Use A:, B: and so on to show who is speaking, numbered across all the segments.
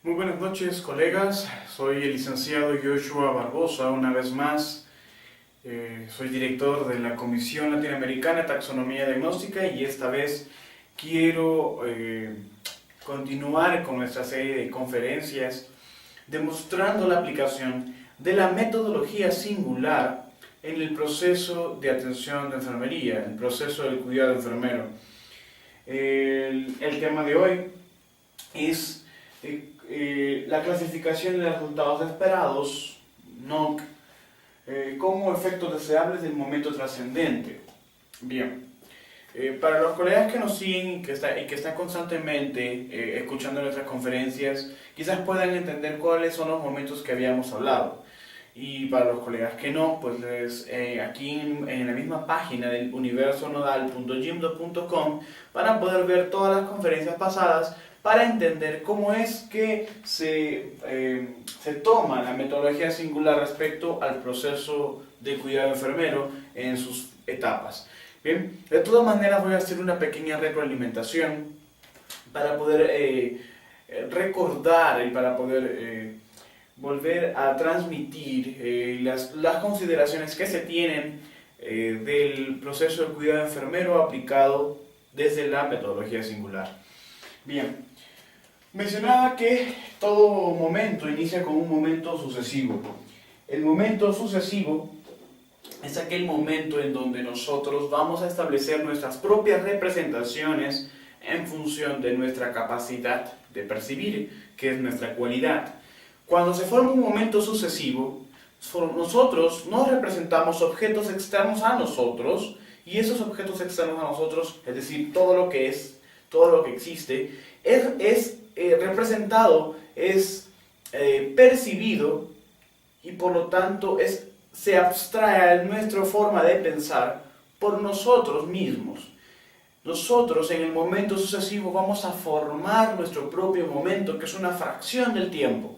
A: Muy buenas noches, colegas. Soy el licenciado Joshua Barbosa, una vez más. Soy director de la Comisión Latinoamericana de Taxonomía Diagnóstica y esta vez quiero continuar con nuestra serie de conferencias demostrando la aplicación de la metodología singular en el proceso de atención de enfermería, el proceso del cuidado enfermero. El tema de hoy es la clasificación de los resultados esperados, NOC, como efectos deseables del momento trascendente. Bien, para los colegas que nos siguen y que están constantemente escuchando nuestras conferencias, quizás puedan entender cuáles son los momentos que habíamos hablado. Y para los colegas que no, pues aquí en la misma página del universonodal.gimdo.com van a poder ver todas las conferencias pasadas para entender cómo es que se toma la metodología singular respecto al proceso de cuidado enfermero en sus etapas. Bien, de todas maneras voy a hacer una pequeña retroalimentación para poder recordar y para poder volver a transmitir las consideraciones que se tienen del proceso de cuidado enfermero aplicado desde la metodología singular. Bien, mencionaba que todo momento inicia con un momento sucesivo. El momento sucesivo es aquel momento en donde nosotros vamos a establecer nuestras propias representaciones en función de nuestra capacidad de percibir, que es nuestra cualidad. Cuando se forma un momento sucesivo, nosotros nos representamos objetos externos a nosotros, y esos objetos externos a nosotros, es decir, todo lo que es, todo lo que existe, es representado, es percibido, y por lo tanto se abstrae de nuestra forma de pensar por nosotros mismos. Nosotros en el momento sucesivo vamos a formar nuestro propio momento, que es una fracción del tiempo.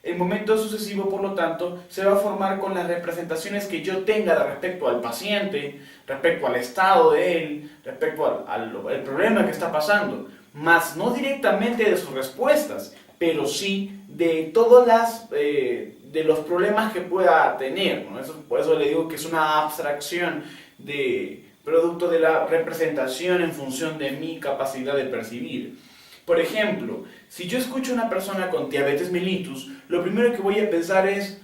A: El momento sucesivo, por lo tanto, se va a formar con las representaciones que yo tenga respecto al paciente, respecto al estado de él, respecto al problema que está pasando, más no directamente de sus respuestas, pero sí de todas de los problemas que pueda tener, ¿no? Por eso le digo que es una abstracción de producto de la representación en función de mi capacidad de percibir. Por ejemplo, si yo escucho a una persona con diabetes mellitus, lo primero que voy a pensar es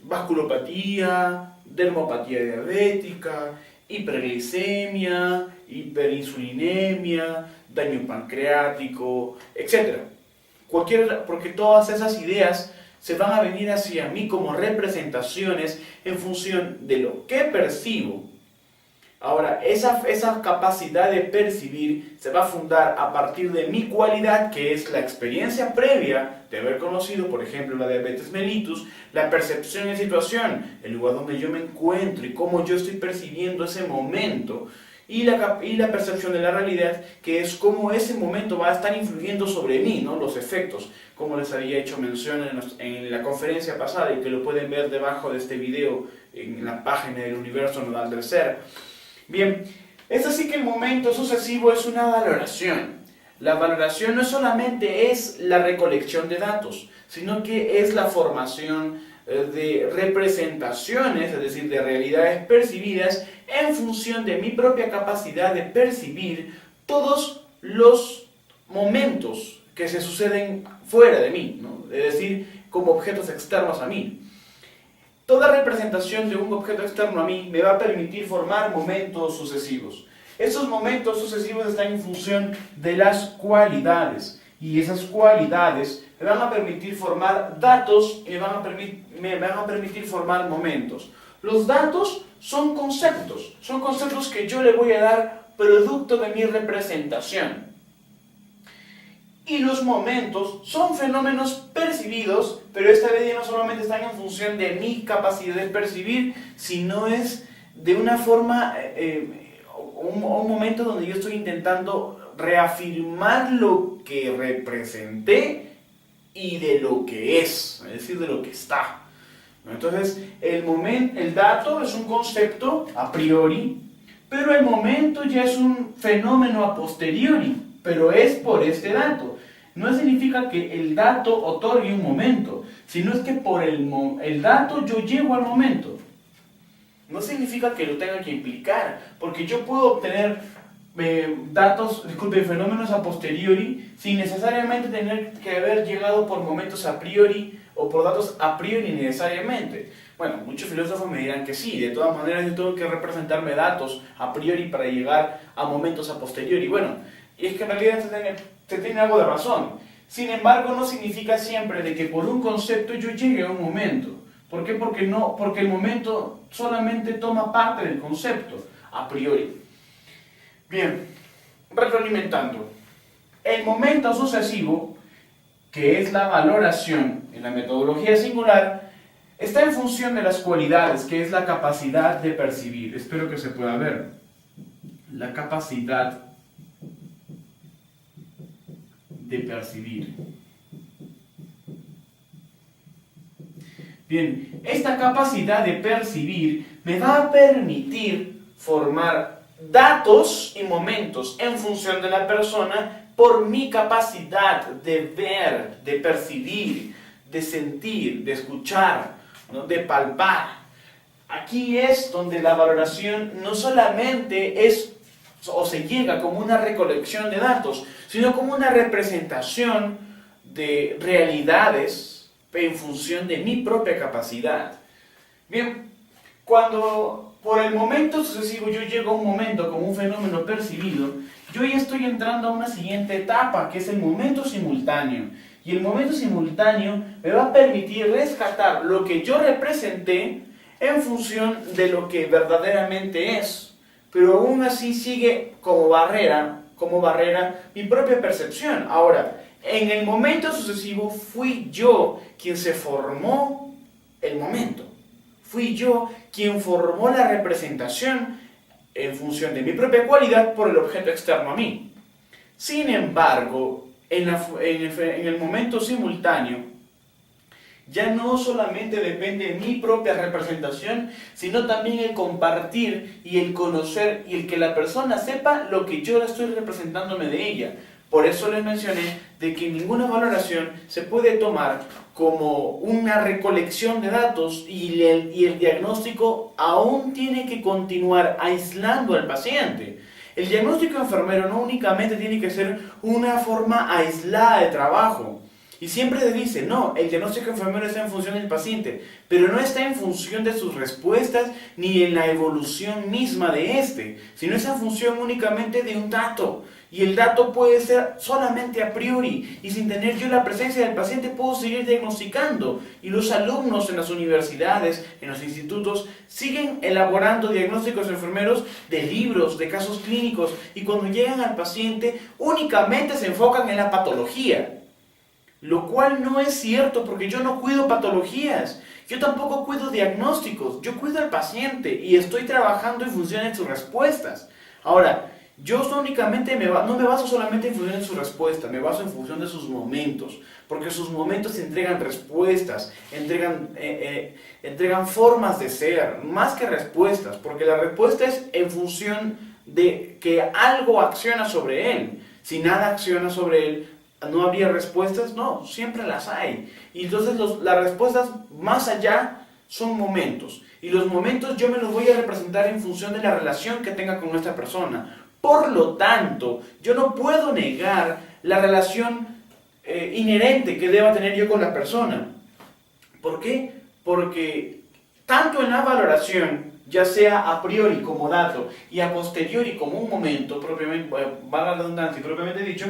A: vasculopatía, dermopatía diabética, hiperglicemia, hiperinsulinemia, daño pancreático, etc. Porque todas esas ideas se van a venir hacia mí como representaciones en función de lo que percibo. Ahora, esa capacidad de percibir se va a fundar a partir de mi cualidad, que es la experiencia previa de haber conocido, por ejemplo, la diabetes mellitus, la percepción de situación, el lugar donde yo me encuentro y cómo yo estoy percibiendo ese momento, y la percepción de la realidad, que es cómo ese momento va a estar influyendo sobre mí, ¿no? Los efectos, como les había hecho mención en la conferencia pasada, y que lo pueden ver debajo de este video en la página del Universo Nodal del Ser. Bien, es así que el momento sucesivo es una valoración. La valoración no solamente es la recolección de datos, sino que es la formación de representaciones, es decir, de realidades percibidas en función de mi propia capacidad de percibir todos los momentos que se suceden fuera de mí, ¿no? Es decir, como objetos externos a mí. Toda representación de un objeto externo a mí me va a permitir formar momentos sucesivos. Esos momentos sucesivos están en función de las cualidades, y esas cualidades me van a permitir formar datos y me van a permitir formar momentos. Los datos son conceptos que yo le voy a dar producto de mi representación. Y los momentos son fenómenos percibidos, pero esta vez ya no solamente están en función de mi capacidad de percibir, sino es de una forma, un momento donde yo estoy intentando reafirmar lo que representé y de lo que es decir, de lo que está. Entonces, el dato es un concepto a priori, pero el momento ya es un fenómeno a posteriori, pero es por este dato. no significa que el dato otorgue un momento, sino es que por el dato yo llego al momento. No significa que lo tenga que implicar, porque yo puedo obtener fenómenos a posteriori sin necesariamente tener que haber llegado por momentos a priori o por datos a priori necesariamente. Bueno, muchos filósofos me dirán que sí, de todas maneras yo tengo que representarme datos a priori para llegar a momentos a posteriori. Bueno, y es que en realidad se tiene algo de razón. Sin embargo, no significa siempre de que por un concepto yo llegue a un momento. ¿Por qué? Porque el momento solamente toma parte del concepto a priori. Bien, retroalimentando. El momento sucesivo, que es la valoración en la metodología singular, está en función de las cualidades, que es la capacidad de percibir. Espero que se pueda ver. La capacidad de percibir. Bien, esta capacidad de percibir me va a permitir formar datos y momentos en función de la persona por mi capacidad de ver, de percibir, de sentir, de escuchar, ¿no? De palpar. Aquí es donde la valoración no solamente es o se llega como una recolección de datos, sino como una representación de realidades en función de mi propia capacidad. Bien, cuando por el momento sucesivo yo llego a un momento como un fenómeno percibido, yo ya estoy entrando a una siguiente etapa, que es el momento simultáneo. Y el momento simultáneo me va a permitir rescatar lo que yo representé en función de lo que verdaderamente es. Pero aún así sigue como barrera mi propia percepción. Ahora, en el momento sucesivo fui yo quien se formó el momento. Fui yo quien formó la representación en función de mi propia cualidad por el objeto externo a mí. Sin embargo, en el momento simultáneo, ya no solamente depende de mi propia representación, sino también el compartir y el conocer y el que la persona sepa lo que yo estoy representándome de ella. Por eso les mencioné de que ninguna valoración se puede tomar como una recolección de datos y el diagnóstico aún tiene que continuar aislando al paciente. El diagnóstico enfermero no únicamente tiene que ser una forma aislada de trabajo. Y siempre se dice, no, el diagnóstico enfermero está en función del paciente, pero no está en función de sus respuestas ni en la evolución misma de este, sino es en función únicamente de un dato. Y el dato puede ser solamente a priori, y sin tener yo la presencia del paciente puedo seguir diagnosticando. Y los alumnos en las universidades, en los institutos, siguen elaborando diagnósticos enfermeros de libros, de casos clínicos, y cuando llegan al paciente únicamente se enfocan en la patología. Lo cual no es cierto, porque yo no cuido patologías, yo tampoco cuido diagnósticos, yo cuido al paciente y estoy trabajando en función de sus respuestas. Ahora, yo únicamente no me baso solamente en función de sus respuestas, me baso en función de sus momentos, porque sus momentos entregan respuestas, entregan formas de ser, más que respuestas, porque la respuesta es en función de que algo acciona sobre él. Si nada acciona sobre él, ¿no habría respuestas? No, siempre las hay. Y entonces las respuestas más allá son momentos. Y los momentos yo me los voy a representar en función de la relación que tenga con esta persona. Por lo tanto, yo no puedo negar la relación inherente que deba tener yo con la persona. ¿Por qué? Porque tanto en la valoración, ya sea a priori como dato y a posteriori como un momento, propiamente, valga la redundancia, propiamente dicho,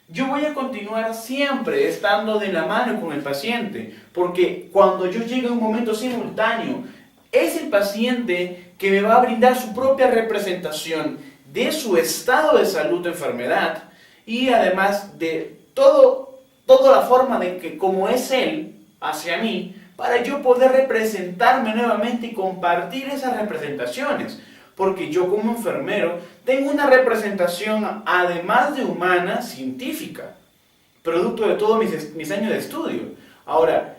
A: yo voy a continuar siempre estando de la mano con el paciente, porque cuando yo llegue a un momento simultáneo, es el paciente que me va a brindar su propia representación de su estado de salud o enfermedad, y además de toda la forma de que como es él hacia mí, para yo poder representarme nuevamente y compartir esas representaciones. Porque yo como enfermero tengo una representación, además de humana, científica, producto de todos mis años de estudio. Ahora,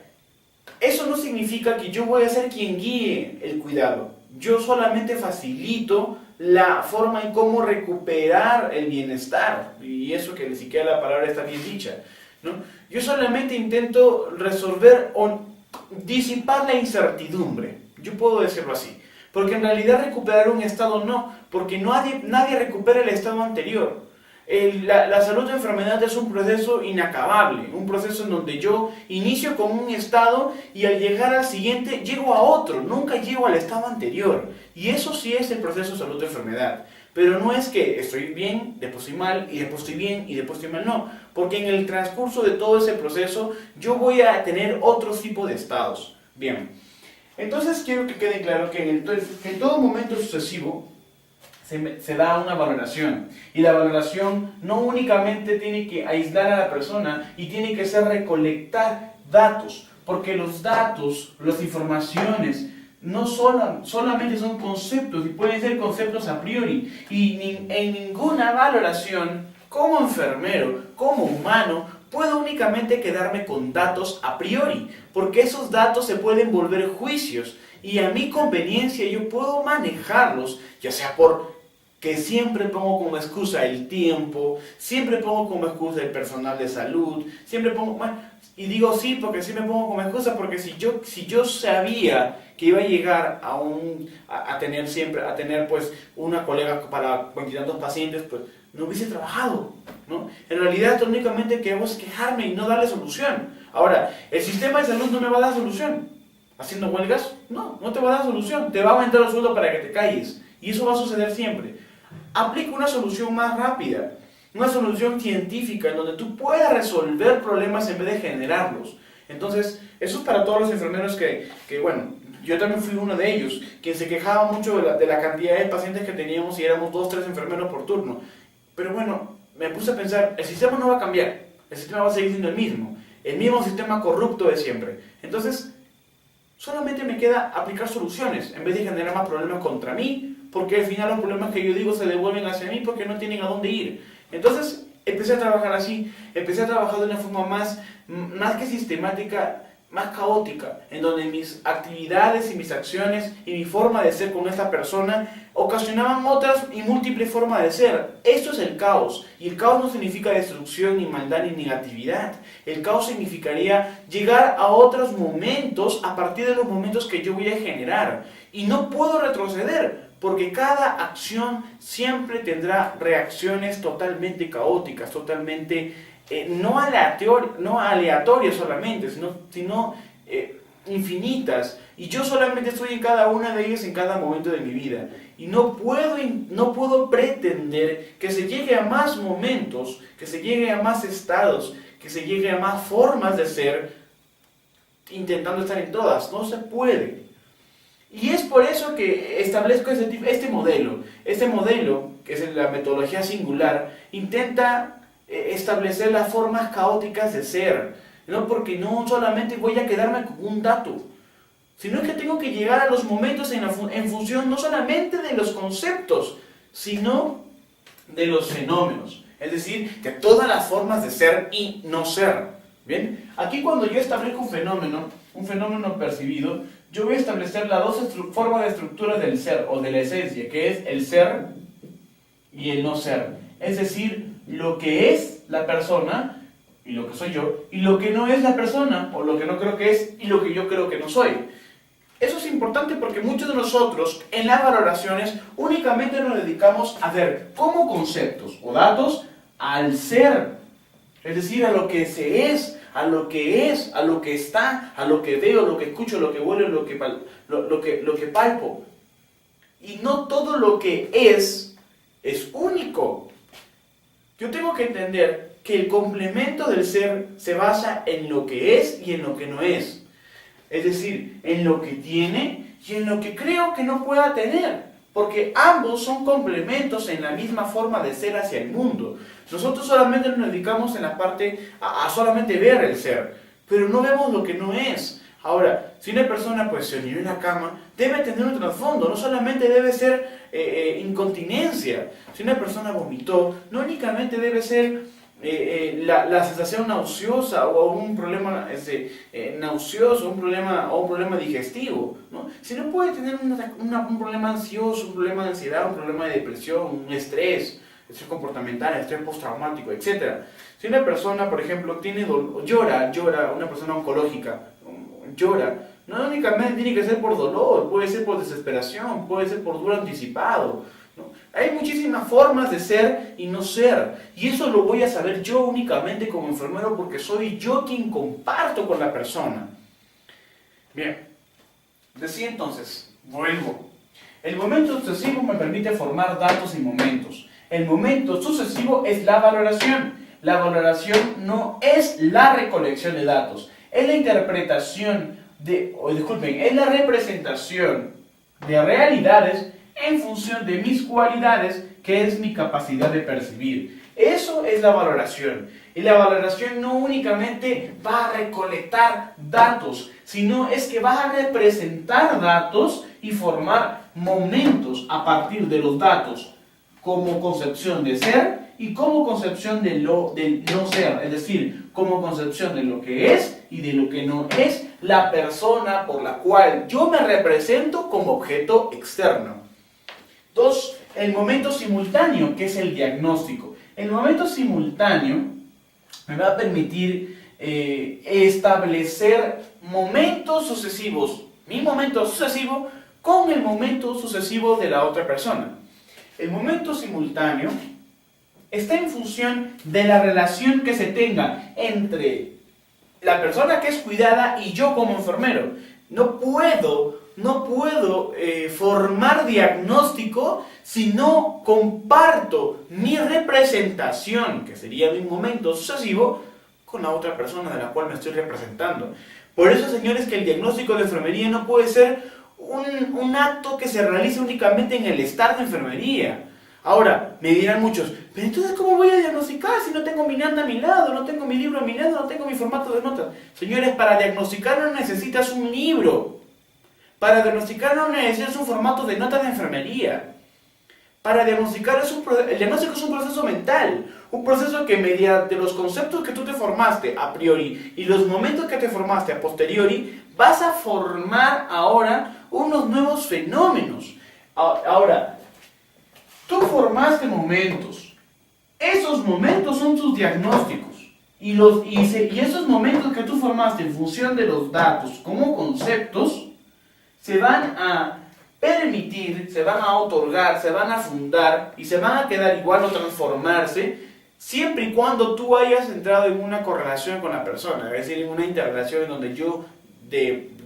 A: eso no significa que yo voy a ser quien guíe el cuidado. Yo solamente facilito la forma en cómo recuperar el bienestar. Y eso que ni siquiera la palabra está bien dicha. ¿no? Yo solamente intento resolver o disipar la incertidumbre, yo puedo decirlo así, porque en realidad recuperar un estado no, porque nadie recupera el estado anterior. La salud de enfermedad es un proceso inacabable, un proceso en donde yo inicio con un estado y al llegar al siguiente llego a otro, nunca llego al estado anterior. Y eso sí es el proceso de salud de enfermedad. Pero no es que estoy bien, después estoy mal, y después estoy bien, y después estoy mal, no. Porque en el transcurso de todo ese proceso yo voy a tener otro tipo de estados. Bien, entonces quiero que quede claro que en todo momento sucesivo se da una valoración. Y la valoración no únicamente tiene que aislar a la persona y tiene que ser recolectar datos. Porque los datos, las informaciones, no solamente son conceptos y pueden ser conceptos a priori. Y en ninguna valoración, como enfermero, como humano, puedo únicamente quedarme con datos a priori, porque esos datos se pueden volver juicios y a mi conveniencia yo puedo manejarlos, ya sea por que siempre pongo como excusa el tiempo, siempre pongo como excusa el personal de salud, siempre pongo, y digo sí porque sí me pongo como excusa, porque si yo sabía que iba a llegar a tener pues una colega para 22 pacientes, pues no hubiese trabajado, ¿no? En realidad únicamente que hago es quejarme y no darle solución. Ahora, el sistema de salud no me va a dar solución. ¿Haciendo huelgas? No, no te va a dar solución. Te va a aumentar el sueldo para que te calles. Y eso va a suceder siempre. Aplica una solución más rápida, una solución científica en donde tú puedas resolver problemas en vez de generarlos. Entonces, eso es para todos los enfermeros que bueno, yo también fui uno de ellos, quien se quejaba mucho de la cantidad de pacientes que teníamos y éramos 2 o 3 enfermeros por turno. Pero bueno, me puse a pensar, el sistema no va a cambiar, el sistema va a seguir siendo el mismo sistema corrupto de siempre. Entonces, solamente me queda aplicar soluciones en vez de generar más problemas contra mí, porque al final los problemas que yo digo se devuelven hacia mí porque no tienen a dónde ir. Entonces empecé a trabajar así, empecé a trabajar de una forma más que sistemática, más caótica, en donde mis actividades y mis acciones y mi forma de ser con esta persona ocasionaban otras y múltiples formas de ser. Esto es el caos, y el caos no significa destrucción, ni maldad, ni negatividad. El caos significaría llegar a otros momentos a partir de los momentos que yo voy a generar, y no puedo retroceder, porque cada acción siempre tendrá reacciones totalmente caóticas, totalmente no aleatorias solamente, sino infinitas. Y yo solamente estoy en cada una de ellas en cada momento de mi vida. Y no puedo pretender que se llegue a más momentos, que se llegue a más estados, que se llegue a más formas de ser, intentando estar en todas. No se puede. Y es por eso que establezco este modelo. Este modelo, que es la metodología singular, intenta establecer las formas caóticas de ser, ¿no? Porque no solamente voy a quedarme con un dato, sino que tengo que llegar a los momentos en función no solamente de los conceptos, sino de los fenómenos. Es decir, de todas las formas de ser y no ser. ¿Bien? Aquí cuando yo establezco un fenómeno percibido, yo voy a establecer las dos formas de estructura del ser o de la esencia, que es el ser y el no ser. Es decir, lo que es la persona y lo que soy yo, y lo que no es la persona, o lo que no creo que es y lo que yo creo que no soy. Eso es importante porque muchos de nosotros en las valoraciones únicamente nos dedicamos a ver como conceptos o datos al ser, es decir, a lo que se es, a lo que es, a lo que está, a lo que veo, lo que escucho, lo que huelo, lo que palpo. Y no todo lo que es único. Yo tengo que entender que el complemento del ser se basa en lo que es y en lo que no es. Es decir, en lo que tiene y en lo que creo que no pueda tener. Porque ambos son complementos en la misma forma de ser hacia el mundo. Nosotros solamente nos dedicamos en la parte a solamente ver el ser, pero no vemos lo que no es. Ahora, si una persona pues se unió en la cama, debe tener un trasfondo, no solamente debe ser incontinencia. Si una persona vomitó, no únicamente debe ser la sensación nauseosa o un problema nauseoso, un problema digestivo, ¿no? Sino puede tener un problema ansioso, un problema de ansiedad, un problema de depresión, un estrés, estrés comportamental, estrés postraumático, etc. Si una persona, por ejemplo, tiene llora, una persona oncológica, llora, no únicamente tiene que ser por dolor, puede ser por desesperación, puede ser por duelo anticipado, ¿no? Hay muchísimas formas de ser y no ser, y eso lo voy a saber yo únicamente como enfermero porque soy yo quien comparto con la persona. Bien, decía entonces, vuelvo. El momento sucesivo me permite formar datos y momentos. El momento sucesivo es la valoración. La valoración no es la recolección de datos, es la interpretación es la representación de realidades en función de mis cualidades, que es mi capacidad de percibir. Eso es la valoración. Y la valoración no únicamente va a recolectar datos, sino es que va a representar datos y formar momentos a partir de los datos, como concepción de ser y como concepción del no ser, es decir, como concepción de lo que es y de lo que no es la persona por la cual yo me represento como objeto externo. 2. El momento simultáneo, que es el diagnóstico. El momento simultáneo me va a permitir establecer momentos sucesivos, mi momento sucesivo con el momento sucesivo de la otra persona. El momento simultáneo está en función de la relación que se tenga entre la persona que es cuidada y yo como enfermero. No puedo formar diagnóstico si no comparto mi representación, que sería mi momento sucesivo, con la otra persona de la cual me estoy representando. Por eso, señores, que el diagnóstico de enfermería no puede ser un acto que se realice únicamente en el estar de enfermería. Ahora, me dirán muchos, pero entonces ¿cómo voy a diagnosticar si no tengo mi nanda a mi lado, no tengo mi libro a mi lado, no tengo mi formato de notas? Señores, para diagnosticar no necesitas un libro. Para diagnosticar no necesitas un formato de notas de enfermería. Para diagnosticar el diagnóstico es un proceso mental, un proceso que mediante los conceptos que tú te formaste a priori y los momentos que te formaste a posteriori, vas a formar ahora unos nuevos fenómenos. Ahora, tú formaste momentos, esos momentos son tus diagnósticos y esos momentos que tú formaste en función de los datos como conceptos se van a permitir, se van a otorgar, se van a fundar y se van a quedar igual o transformarse siempre y cuando tú hayas entrado en una correlación con la persona, es decir, en una interrelación en donde yo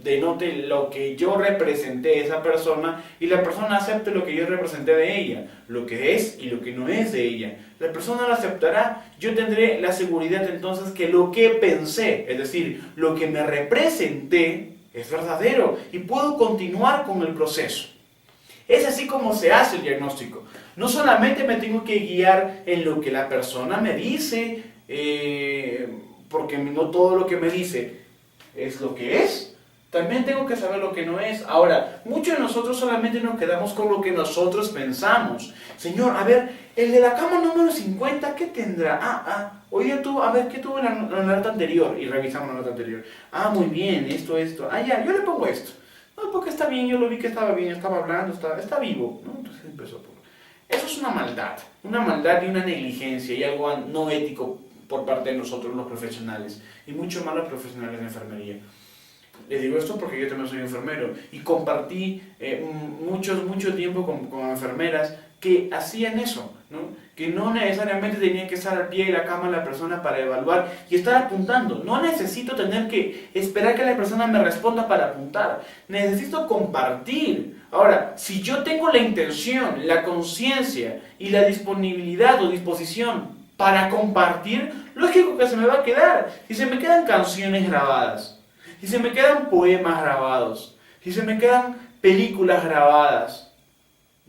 A: denote lo que yo representé de esa persona y la persona acepte lo que yo representé de ella, lo que es y lo que no es de ella. La persona lo aceptará, yo tendré la seguridad entonces que lo que pensé, es decir, lo que me representé, es verdadero y puedo continuar con el proceso. Es así como se hace el diagnóstico. No solamente me tengo que guiar en lo que la persona me dice, porque no todo lo que me dice es lo que es. También tengo que saber lo que no es. Ahora, muchos de nosotros solamente nos quedamos con lo que nosotros pensamos. Señor, a ver, el de la cama número 50, ¿qué tendrá? Oye tú, a ver, ¿qué tuvo en la nota anterior? Y revisamos la nota anterior. Muy bien, esto. Ya, yo le pongo esto. No, porque está bien, yo lo vi que estaba bien, estaba hablando, está vivo, ¿no? Entonces empezó por... Eso es una maldad y una negligencia y algo no ético por parte de nosotros los profesionales, y mucho más los profesionales de enfermería. Les digo esto porque yo también soy enfermero y compartí mucho tiempo con enfermeras que hacían eso, ¿no? Que no necesariamente tenía que estar al pie de la cama la persona para evaluar y estar apuntando. No necesito tener que esperar que la persona me responda para apuntar. Necesito compartir. Ahora, si yo tengo la intención, la conciencia y la disponibilidad o disposición para compartir, lógico que se me va a quedar. Si se me quedan canciones grabadas, si se me quedan poemas grabados, si se me quedan películas grabadas,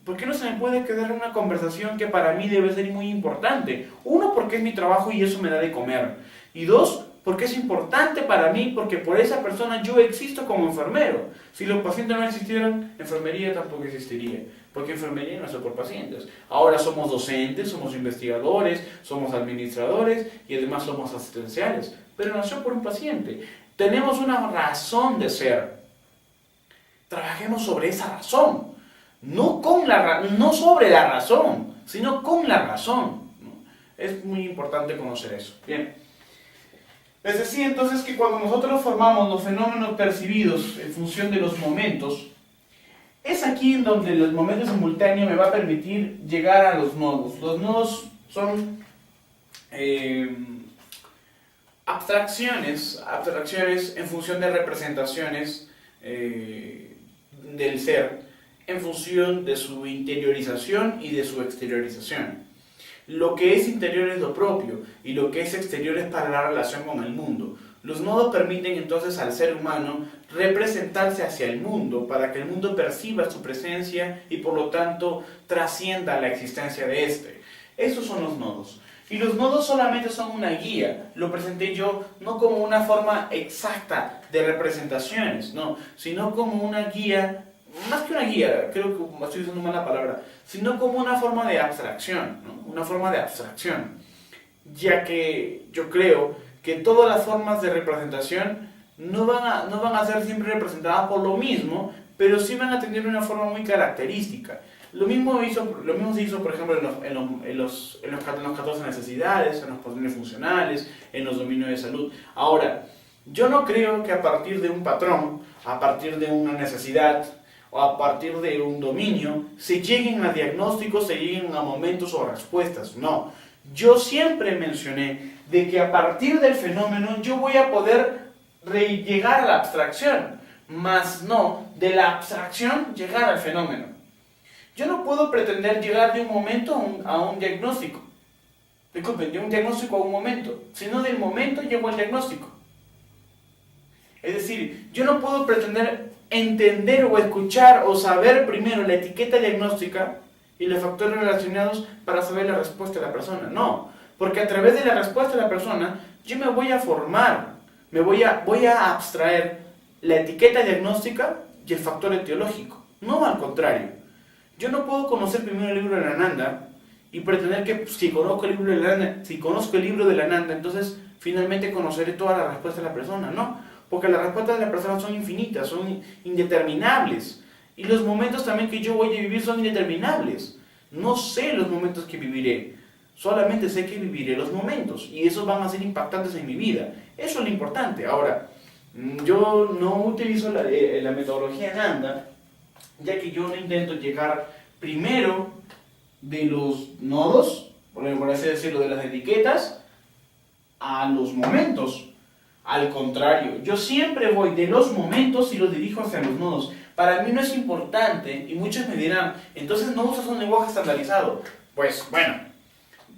A: ¿por qué no se me puede quedar una conversación que para mí debe ser muy importante? Uno, porque es mi trabajo y eso me da de comer. Y dos, porque es importante para mí, porque por esa persona yo existo como enfermero. Si los pacientes no existieran, enfermería tampoco existiría. Porque enfermería no es por pacientes. Ahora somos docentes, somos investigadores, somos administradores y además somos asistenciales. Pero nació por un paciente. Tenemos una razón de ser. Trabajemos sobre esa razón. no sobre la razón, sino con la razón, ¿no? Es muy importante conocer eso. Bien. Les decía entonces que cuando nosotros formamos los fenómenos percibidos en función de los momentos, es aquí en donde el momento simultáneo me va a permitir llegar a los nodos. Los nodos son abstracciones en función de representaciones del ser, en función de su interiorización y de su exteriorización. Lo que es interior es lo propio y lo que es exterior es para la relación con el mundo. Los nodos permiten entonces al ser humano representarse hacia el mundo para que el mundo perciba su presencia y por lo tanto trascienda la existencia de éste. Esos son los nodos. Y los nodos solamente son una guía. Lo presenté yo no como una forma exacta de representaciones, no, sino como una guía, más que una guía, creo que estoy usando mal la palabra, sino como una forma de abstracción, ¿no? Una forma de abstracción, ya que yo creo que todas las formas de representación no van a ser siempre representadas por lo mismo, pero sí van a tener una forma muy característica. Lo mismo se hizo, por ejemplo, en los 14 necesidades, en los patrones funcionales, en los dominios de salud. Ahora, yo no creo que a partir de un patrón, a partir de una necesidad, o a partir de un dominio, se lleguen a diagnósticos, se lleguen a momentos o respuestas. No. Yo siempre mencioné de que a partir del fenómeno yo voy a poder llegar a la abstracción, mas no de la abstracción llegar al fenómeno. Yo no puedo pretender llegar de un momento a un diagnóstico. Disculpen, de un diagnóstico a un momento, sino del momento llego al diagnóstico. Es decir, yo no puedo pretender entender o escuchar o saber primero la etiqueta diagnóstica y los factores relacionados para saber la respuesta de la persona. No, porque a través de la respuesta de la persona yo me voy a formar, voy a abstraer la etiqueta diagnóstica y el factor etiológico. No al contrario. Yo no puedo conocer primero el libro de la Nanda y pretender que si conozco el libro de la Nanda, entonces finalmente conoceré toda la respuesta de la persona. No, porque las respuestas de la persona son infinitas, son indeterminables. Y los momentos también que yo voy a vivir son indeterminables. No sé los momentos que viviré, solamente sé que viviré los momentos y esos van a ser impactantes en mi vida. Eso es lo importante. Ahora, yo no utilizo la metodología Nanda, ya que yo no intento llegar primero de los nodos, por así decirlo, de las etiquetas, a los momentos. Al contrario, yo siempre voy de los momentos y los dirijo hacia los nodos. Para mí no es importante, y muchos me dirán, entonces no usas un lenguaje estandarizado. Pues bueno,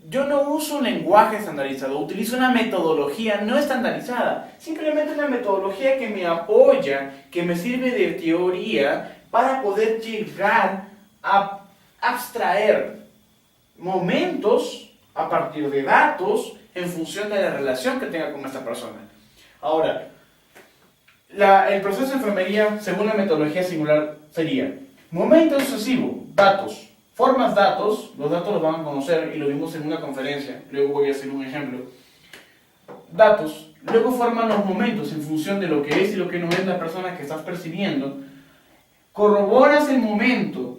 A: yo no uso un lenguaje estandarizado, utilizo una metodología no estandarizada. Simplemente una metodología que me apoya, que me sirve de teoría para poder llegar a abstraer momentos a partir de datos en función de la relación que tenga con esta persona. Ahora, el proceso de enfermería, según la metodología singular, sería momento sucesivo, datos, formas datos, los datos los van a conocer y lo vimos en una conferencia, luego voy a hacer un ejemplo. Datos, luego forman los momentos en función de lo que es y lo que no es la persona que estás percibiendo. Corroboras el momento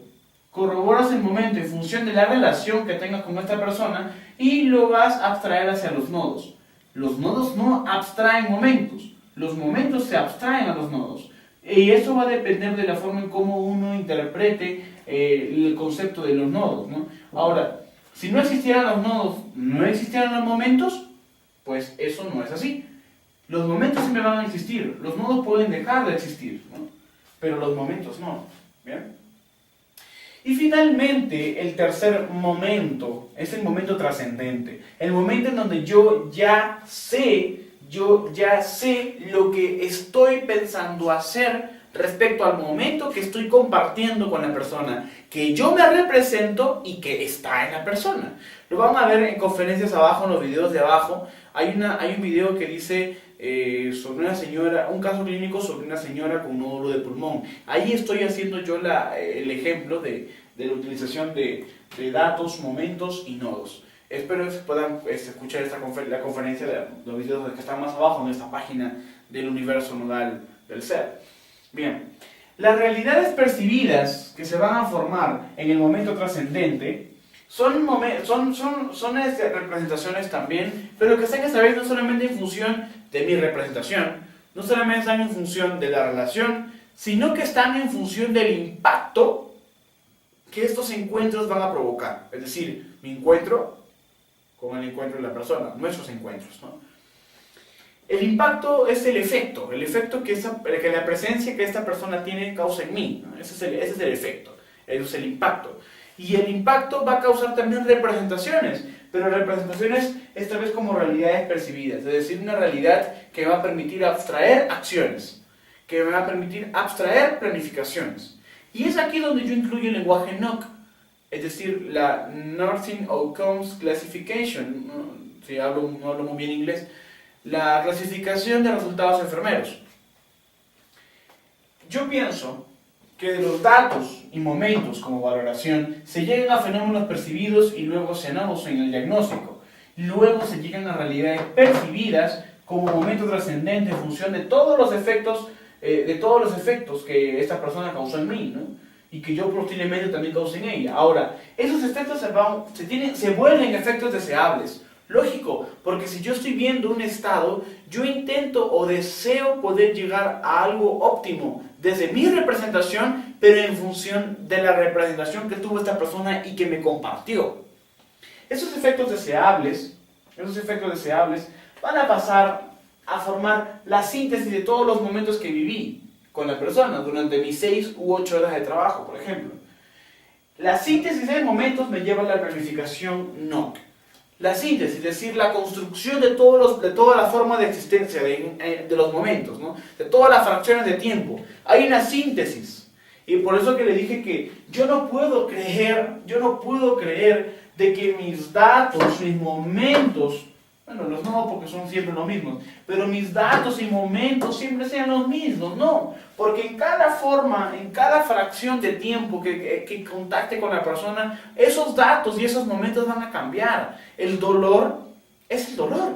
A: en función de la relación que tengas con esta persona y lo vas a abstraer hacia los nodos. Los nodos no abstraen momentos, los momentos se abstraen a los nodos. Y eso va a depender de la forma en cómo uno interprete el concepto de los nodos, ¿no? Ahora, si no existieran los nodos, no existieran los momentos, pues eso no es así. Los momentos siempre van a existir, los nodos pueden dejar de existir, ¿no? Pero los momentos no. ¿Bien? Y finalmente, el tercer momento es el momento trascendente. El momento en donde yo ya sé lo que estoy pensando hacer respecto al momento que estoy compartiendo con la persona, que yo me represento y que está en la persona. Lo van a ver en conferencias abajo, en los videos de abajo. Hay un video que dice sobre una señora, un caso clínico sobre una señora con un nódulo de pulmón. Ahí estoy haciendo yo el ejemplo de la utilización de datos, momentos y nodos. Espero que puedan escuchar la conferencia de los videos que están más abajo en esta página del universo nodal del ser. Bien, Las realidades percibidas que se van a formar en el momento trascendente son representaciones también, pero que están esta vez no solamente en función de mi representación, no solamente están en función de la relación, sino que están en función del impacto que estos encuentros van a provocar. Es decir, mi encuentro con el encuentro de la persona, nuestros encuentros, ¿no? El impacto es el efecto que la presencia que esta persona tiene causa en mí, ¿no? Ese es el efecto, ese es el impacto. Y el impacto va a causar también representaciones, pero representaciones esta vez como realidades percibidas, es decir, una realidad que me va a permitir abstraer acciones, que me va a permitir abstraer planificaciones. Y es aquí donde yo incluyo el lenguaje NOC, es decir, la Nursing Outcomes Classification, ¿no? Si no hablo muy bien inglés, la clasificación de resultados enfermeros. Yo pienso que de los datos y momentos como valoración se llegan a fenómenos percibidos y luego se analizan en el diagnóstico. Luego se llegan a realidades percibidas como momento trascendente en función de todos los efectos que esta persona causó en mí, ¿no? Y que yo posiblemente también cause en ella. Ahora, esos efectos se vuelven efectos deseables. Lógico, porque si yo estoy viendo un estado, yo intento o deseo poder llegar a algo óptimo desde mi representación, pero en función de la representación que tuvo esta persona y que me compartió. Esos efectos deseables van a pasar a formar la síntesis de todos los momentos que viví con la persona durante mis 6 u 8 horas de trabajo, por ejemplo. La síntesis de momentos me lleva a la planificación NOC. La síntesis, es decir, la construcción de toda la forma de existencia de los momentos, ¿no? De todas las fracciones de tiempo. Hay una síntesis. Y por eso que le dije que yo no puedo creer de que mis datos, mis momentos, bueno, los no porque son siempre los mismos, pero mis datos y momentos siempre sean los mismos, no. Porque en cada forma, en cada fracción de tiempo que contacte con la persona, esos datos y esos momentos van a cambiar. El dolor es el dolor.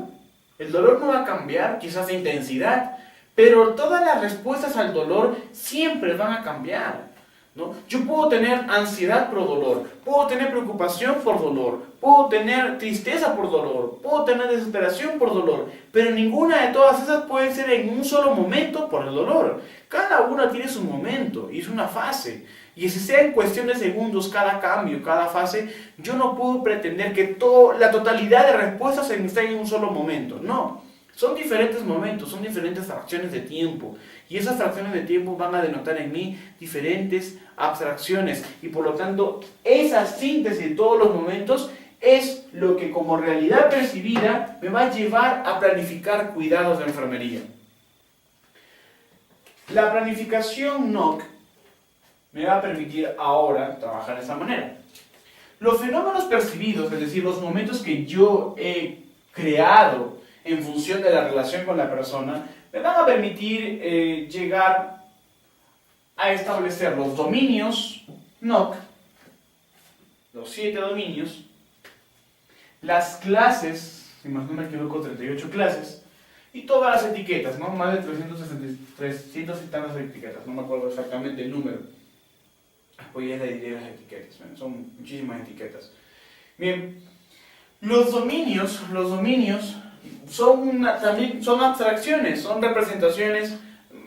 A: El dolor no va a cambiar, quizás de intensidad, pero todas las respuestas al dolor siempre van a cambiar, ¿no? Yo puedo tener ansiedad por dolor, puedo tener preocupación por dolor, puedo tener tristeza por dolor, puedo tener desesperación por dolor, pero ninguna de todas esas puede ser en un solo momento por el dolor. Cada una tiene su momento y es una fase. Y si sea en cuestión de segundos cada cambio, cada fase, yo no puedo pretender que la totalidad de respuestas estén en un solo momento. No, son diferentes momentos, son diferentes fracciones de tiempo. Y esas fracciones de tiempo van a denotar en mí diferentes abstracciones. Y por lo tanto, esa síntesis de todos los momentos es lo que como realidad percibida me va a llevar a planificar cuidados de enfermería. La planificación NOC me va a permitir ahora trabajar de esa manera. Los fenómenos percibidos, es decir, los momentos que yo he creado en función de la relación con la persona, me van a permitir llegar a establecer los dominios NOC, los 7 dominios, las clases, si más no me equivoco, 38 clases, y todas las etiquetas, ¿no? Más de 300 y tantas etiquetas, no me acuerdo exactamente el número. Pues ya le diré las etiquetas, son muchísimas etiquetas. Bien, los dominios también son abstracciones, son representaciones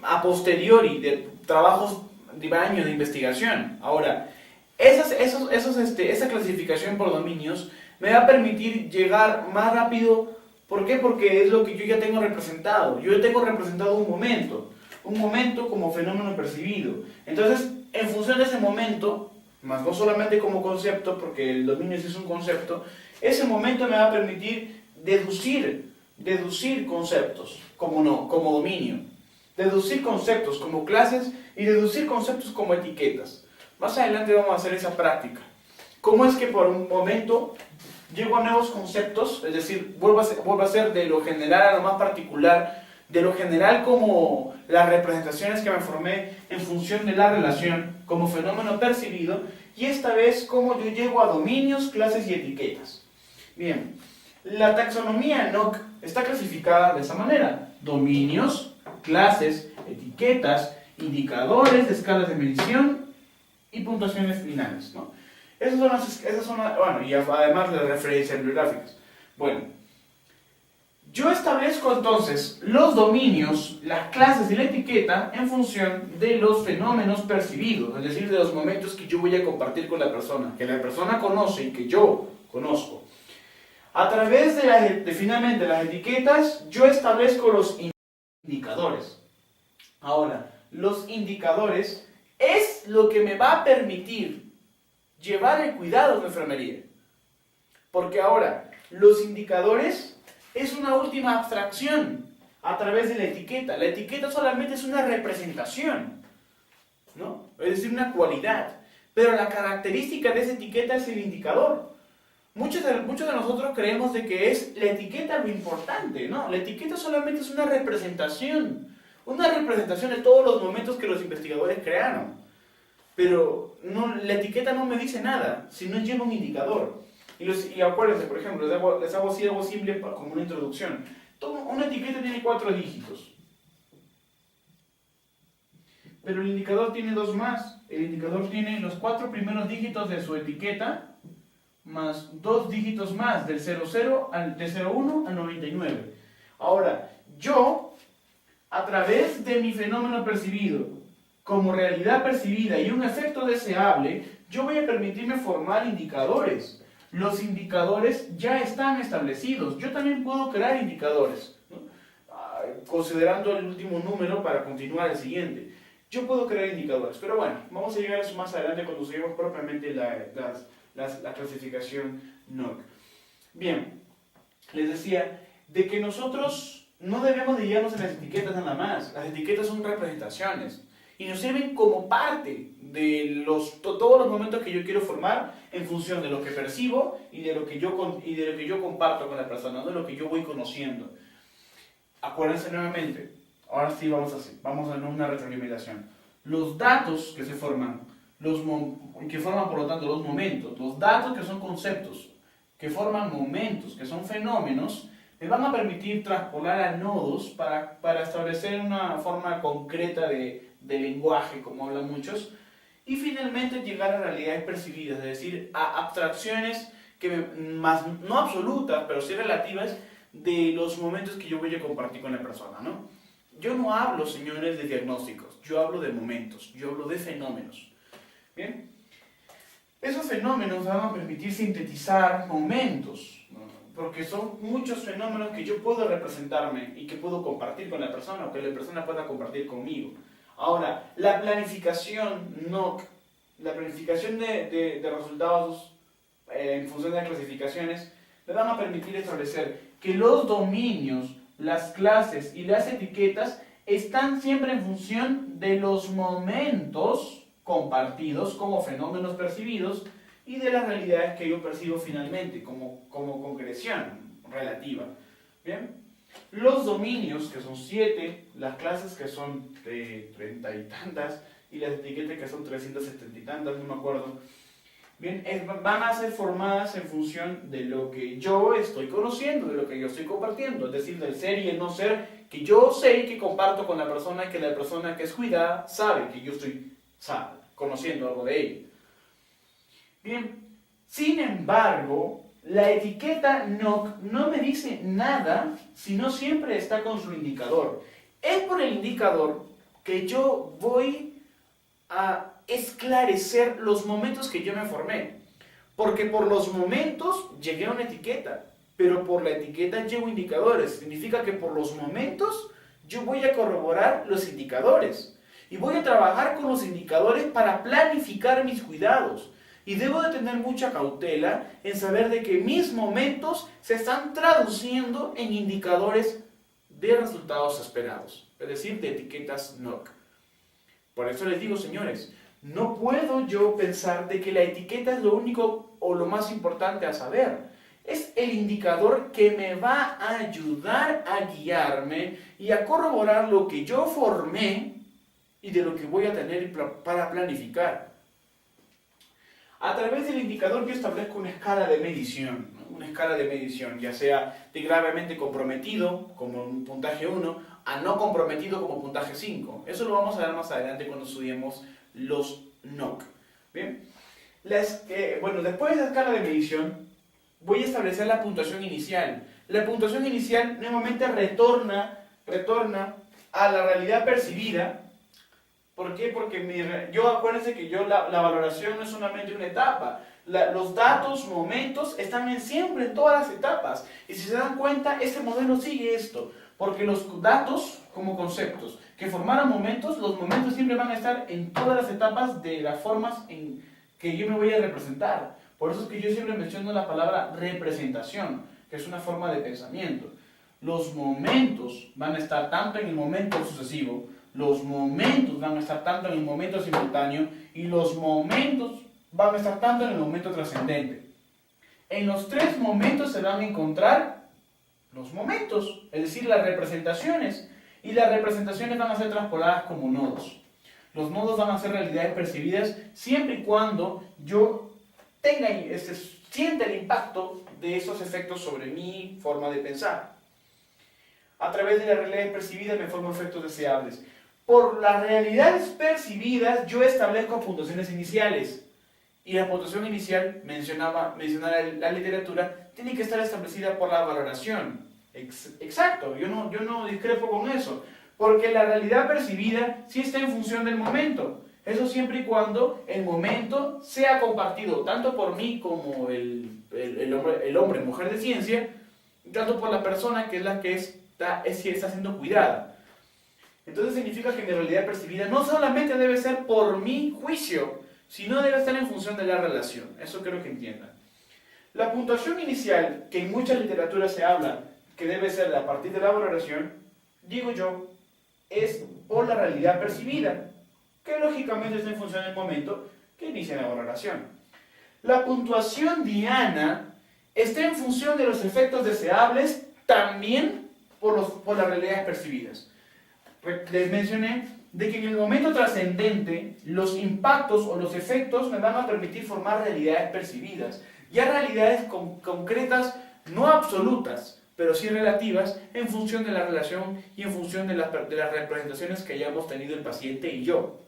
A: a posteriori de trabajos de años de investigación. Ahora, esa clasificación por dominios me va a permitir llegar más rápido. ¿Por qué? Porque es lo que yo ya tengo representado. Yo ya tengo representado un momento como fenómeno percibido. Entonces, en función de ese momento, más no solamente como concepto, porque el dominio sí es un concepto, ese momento me va a permitir deducir conceptos como dominio, deducir conceptos como clases y deducir conceptos como etiquetas. Más adelante vamos a hacer esa práctica. ¿Cómo es que por un momento llego a nuevos conceptos? Es decir, vuelvo a ser de lo general a lo más particular, de lo general como las representaciones que me formé en función de la relación como fenómeno percibido, y esta vez como yo llego a dominios, clases y etiquetas. Bien, la taxonomía NOC está clasificada de esa manera: dominios, clases, etiquetas indicadores, escalas de medición y puntuaciones finales, ¿no? Bueno, y además las referencias bibliográficas. Bueno, yo establezco entonces los dominios, las clases y la etiqueta en función de los fenómenos percibidos, es decir, de los momentos que yo voy a compartir con la persona, que la persona conoce y que yo conozco. A través finalmente las etiquetas, yo establezco los indicadores. Ahora, los indicadores es lo que me va a permitir llevar el cuidado de enfermería. Porque ahora, los indicadores es una última abstracción a través de la etiqueta. La etiqueta solamente es una representación, ¿no? Es decir, una cualidad. Pero la característica de esa etiqueta es el indicador. Muchos de nosotros creemos de que es la etiqueta lo importante, ¿no? La etiqueta solamente es una representación de todos los momentos que los investigadores crearon. Pero no, la etiqueta no me dice nada, si no lleva un indicador. Y acuérdense, por ejemplo, les hago así algo simple como una introducción. Una etiqueta tiene 4 dígitos. Pero el indicador tiene 2 más. El indicador tiene los 4 primeros dígitos de su etiqueta más 2 dígitos más, del 01 al 99. Ahora, yo, a través de mi fenómeno percibido, como realidad percibida y un efecto deseable, yo voy a permitirme formar indicadores. Los indicadores ya están establecidos. Yo también puedo crear indicadores, ¿no? Considerando el último número para continuar el siguiente. Yo puedo crear indicadores, pero bueno, vamos a llegar a eso más adelante cuando seguimos propiamente la clasificación NOC. Bien, les decía de que nosotros no debemos de guiarnos en las etiquetas nada más. Las etiquetas son representaciones y nos sirven como parte de todos los momentos que yo quiero formar en función de lo que percibo y de lo que yo comparto con la persona, de lo que yo voy conociendo. Acuérdense nuevamente, ahora sí vamos a una retroalimentación. Los datos que se forman, que forman por lo tanto los momentos, los datos que son conceptos, que forman momentos, que son fenómenos, me van a permitir traspolar a nodos para establecer una forma concreta de lenguaje, como hablan muchos, y finalmente llegar a realidades percibidas, es decir, a abstracciones no absolutas, pero sí relativas, de los momentos que yo voy a compartir con la persona, ¿no? Yo no hablo, señores, de diagnósticos, yo hablo de momentos, yo hablo de fenómenos. ¿Bien? Esos fenómenos van a permitir sintetizar momentos, ¿no? Porque son muchos fenómenos que yo puedo representarme y que puedo compartir con la persona o que la persona pueda compartir conmigo. Ahora, la planificación NOC, la planificación de resultados en función de las clasificaciones, me van a permitir establecer que los dominios, las clases y las etiquetas están siempre en función de los momentos compartidos como fenómenos percibidos y de las realidades que yo percibo finalmente como concreción relativa. ¿Bien? Los dominios, que son 7, las clases que son 30 y tantas y las etiquetas que son 370 y tantas, no me acuerdo. Bien, van a ser formadas en función de lo que yo estoy conociendo, de lo que yo estoy compartiendo, es decir, del ser y el no ser que yo sé y que comparto con la persona, que la persona que es cuidada sabe que yo estoy conociendo algo de ella. Bien, sin embargo, la etiqueta no me dice nada si no siempre está con su indicador. Es por el indicador que yo voy a esclarecer los momentos que yo me formé. Porque por los momentos llegué a una etiqueta, pero por la etiqueta llevo indicadores. Significa que por los momentos yo voy a corroborar los indicadores. Y voy a trabajar con los indicadores para planificar mis cuidados. Y debo de tener mucha cautela en saber de que mis momentos se están traduciendo en indicadores de resultados esperados. Es decir, de etiquetas NOC. Por eso les digo, señores, no puedo yo pensar de que la etiqueta es lo único o lo más importante a saber. Es el indicador que me va a ayudar a guiarme y a corroborar lo que yo formé y de lo que voy a tener para planificar. A través del indicador yo establezco una escala de medición, ¿no? Una escala de medición, ya sea de gravemente comprometido, como un puntaje 1, a no comprometido como puntaje 5. Eso lo vamos a ver más adelante cuando estudiemos los NOC. Bien, bueno, después de la escala de medición, voy a establecer la puntuación inicial. La puntuación inicial nuevamente retorna a la realidad percibida. ¿Por qué? Porque acuérdense que la valoración no es solamente una etapa. Los datos, momentos, están siempre en todas las etapas. Y si se dan cuenta, este modelo sigue esto. Porque los datos, como conceptos, que formaron momentos, los momentos siempre van a estar en todas las etapas de las formas en que yo me voy a representar. Por eso es que yo siempre menciono la palabra representación, que es una forma de pensamiento. Los momentos van a estar tanto en el momento sucesivo, los momentos van a estar tanto en el momento simultáneo y los momentos van a estar tanto en el momento trascendente. En los tres momentos se van a encontrar los momentos, es decir, las representaciones. Y las representaciones van a ser transpoladas como nodos. Los nodos van a ser realidades percibidas siempre y cuando yo sienta el impacto de esos efectos sobre mi forma de pensar. A través de las realidades percibidas me formo efectos deseables. Por las realidades percibidas yo establezco puntuaciones iniciales. Y la puntuación inicial, mencionaba la literatura, tiene que estar establecida por la valoración. Exacto, yo no discrepo con eso. Porque la realidad percibida sí está en función del momento. Eso siempre y cuando el momento sea compartido tanto por mí como el hombre, mujer de ciencia, tanto por la persona que es la que está siendo cuidada. Entonces significa que mi realidad percibida no solamente debe ser por mi juicio, sino debe estar en función de la relación. Eso quiero que entiendan. La puntuación inicial, que en muchas literaturas se habla, que debe ser a partir de la valoración, digo yo, es por la realidad percibida, que lógicamente está en función del momento que inicia la valoración. La puntuación diana está en función de los efectos deseables también por las realidades percibidas. Les mencioné de que en el momento trascendente los impactos o los efectos me van a permitir formar realidades percibidas, ya realidades concretas, no absolutas, pero sí relativas en función de la relación y en función de las representaciones que hayamos tenido el paciente y yo.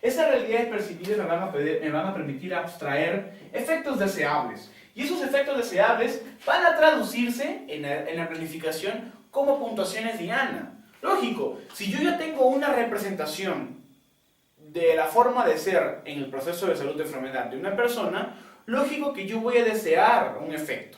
A: Esas realidades percibidas me van a permitir abstraer efectos deseables. Y esos efectos deseables van a traducirse en la planificación como puntuaciones diana. Lógico, si yo ya tengo una representación de la forma de ser en el proceso de salud de enfermedad de una persona, lógico que yo voy a desear un efecto.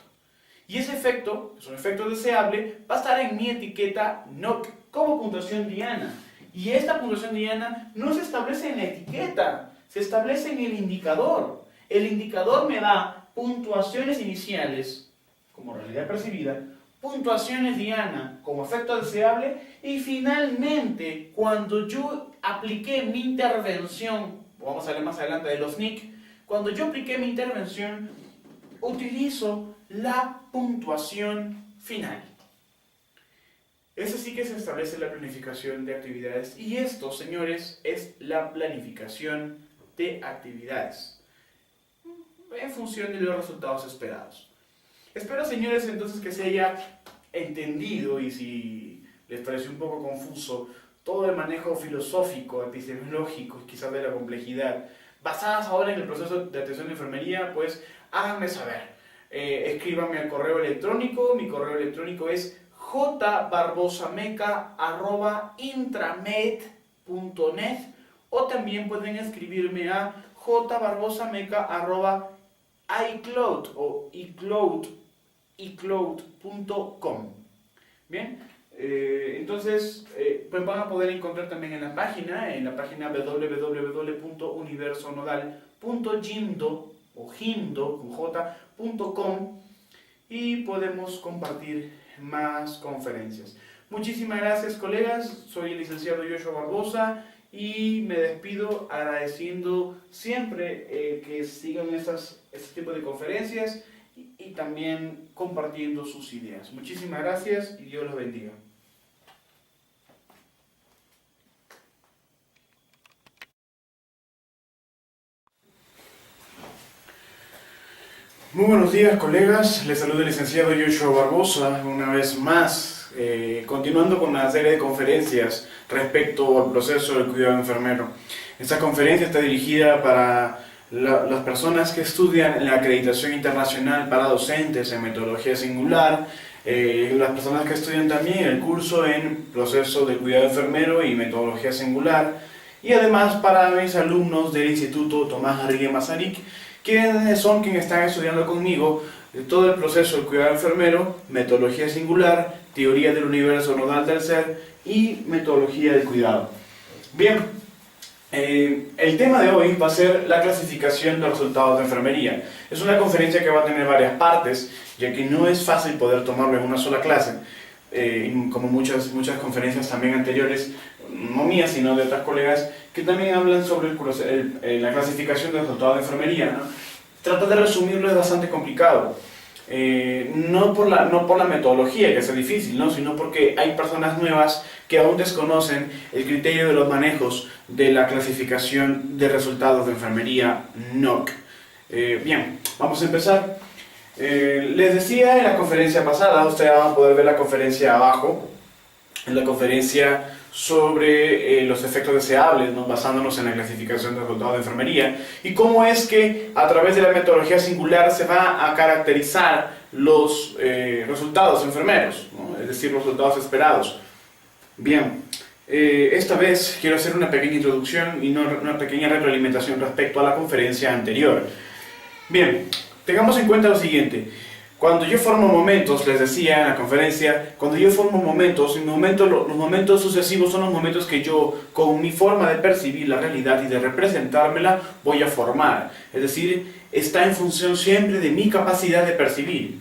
A: Y ese efecto, que es un efecto deseable, va a estar en mi etiqueta NOC como puntuación diana. Y esta puntuación diana no se establece en la etiqueta, se establece en el indicador. El indicador me da puntuaciones iniciales, como realidad percibida, puntuaciones diana como efecto deseable, y finalmente, cuando yo apliqué mi intervención, vamos a hablar más adelante de los NIC, cuando yo apliqué mi intervención, utilizo la puntuación final. Es así que se establece la planificación de actividades, y esto, señores, es la planificación de actividades en función de los resultados esperados. Espero, señores, entonces que se haya entendido, y si les pareció un poco confuso, todo el manejo filosófico, epistemológico, quizás de la complejidad, basadas ahora en el proceso de atención de enfermería, pues háganme saber. Escríbanme al correo electrónico. Mi correo electrónico es jbarbosameca@intramed.net, o también pueden escribirme a jbarbosameca@icloud o icloud.com. Bien, entonces pues van a poder encontrar también en la página www.universonodal.jimdo o jimdo.com, y podemos compartir más conferencias. Muchísimas gracias, colegas. Soy el licenciado Joshua Barbosa y me despido agradeciendo siempre que sigan este tipo de conferencias y también compartiendo sus ideas. Muchísimas gracias y Dios los bendiga. Muy buenos días, colegas. Les saluda el licenciado Joshua Barbosa una vez más, continuando con una serie de conferencias respecto al proceso del cuidado enfermero. Esta conferencia está dirigida para las personas que estudian la acreditación internacional para docentes en metodología singular, las personas que estudian también el curso en proceso de cuidado enfermero y metodología singular, y además para mis alumnos del Instituto Tomás Garrigue Masaryk, quienes están estudiando conmigo todo el proceso del cuidado enfermero, metodología singular, teoría del universo nodal del ser y metodología del cuidado. Bien, el tema de hoy va a ser la clasificación de resultados de enfermería. Es una conferencia que va a tener varias partes, ya que no es fácil poder tomarlo en una sola clase, como muchas conferencias también anteriores, no mías, sino de otras colegas, que también hablan sobre la clasificación de resultados de enfermería, ¿no? Tratar de resumirlo es bastante complicado, no por la metodología, que es difícil, ¿no? Sino porque hay personas nuevas que aún desconocen el criterio de los manejos de la clasificación de resultados de enfermería NOC. Bien, vamos a empezar. Les decía en la conferencia pasada, ustedes van a poder ver la conferencia abajo, en la conferencia sobre los efectos deseables, ¿no? Basándonos en la clasificación de resultados de enfermería, y cómo es que a través de la metodología singular se va a caracterizar los resultados enfermeros, ¿no? Es decir, los resultados esperados. Bien, esta vez quiero hacer una pequeña introducción y una pequeña retroalimentación respecto a la conferencia anterior. Bien, tengamos en cuenta lo siguiente. Cuando yo formo momentos, les decía en la conferencia, cuando yo formo momentos, los momentos sucesivos son los momentos que yo, con mi forma de percibir la realidad y de representármela, voy a formar. Es decir, está en función siempre de mi capacidad de percibir.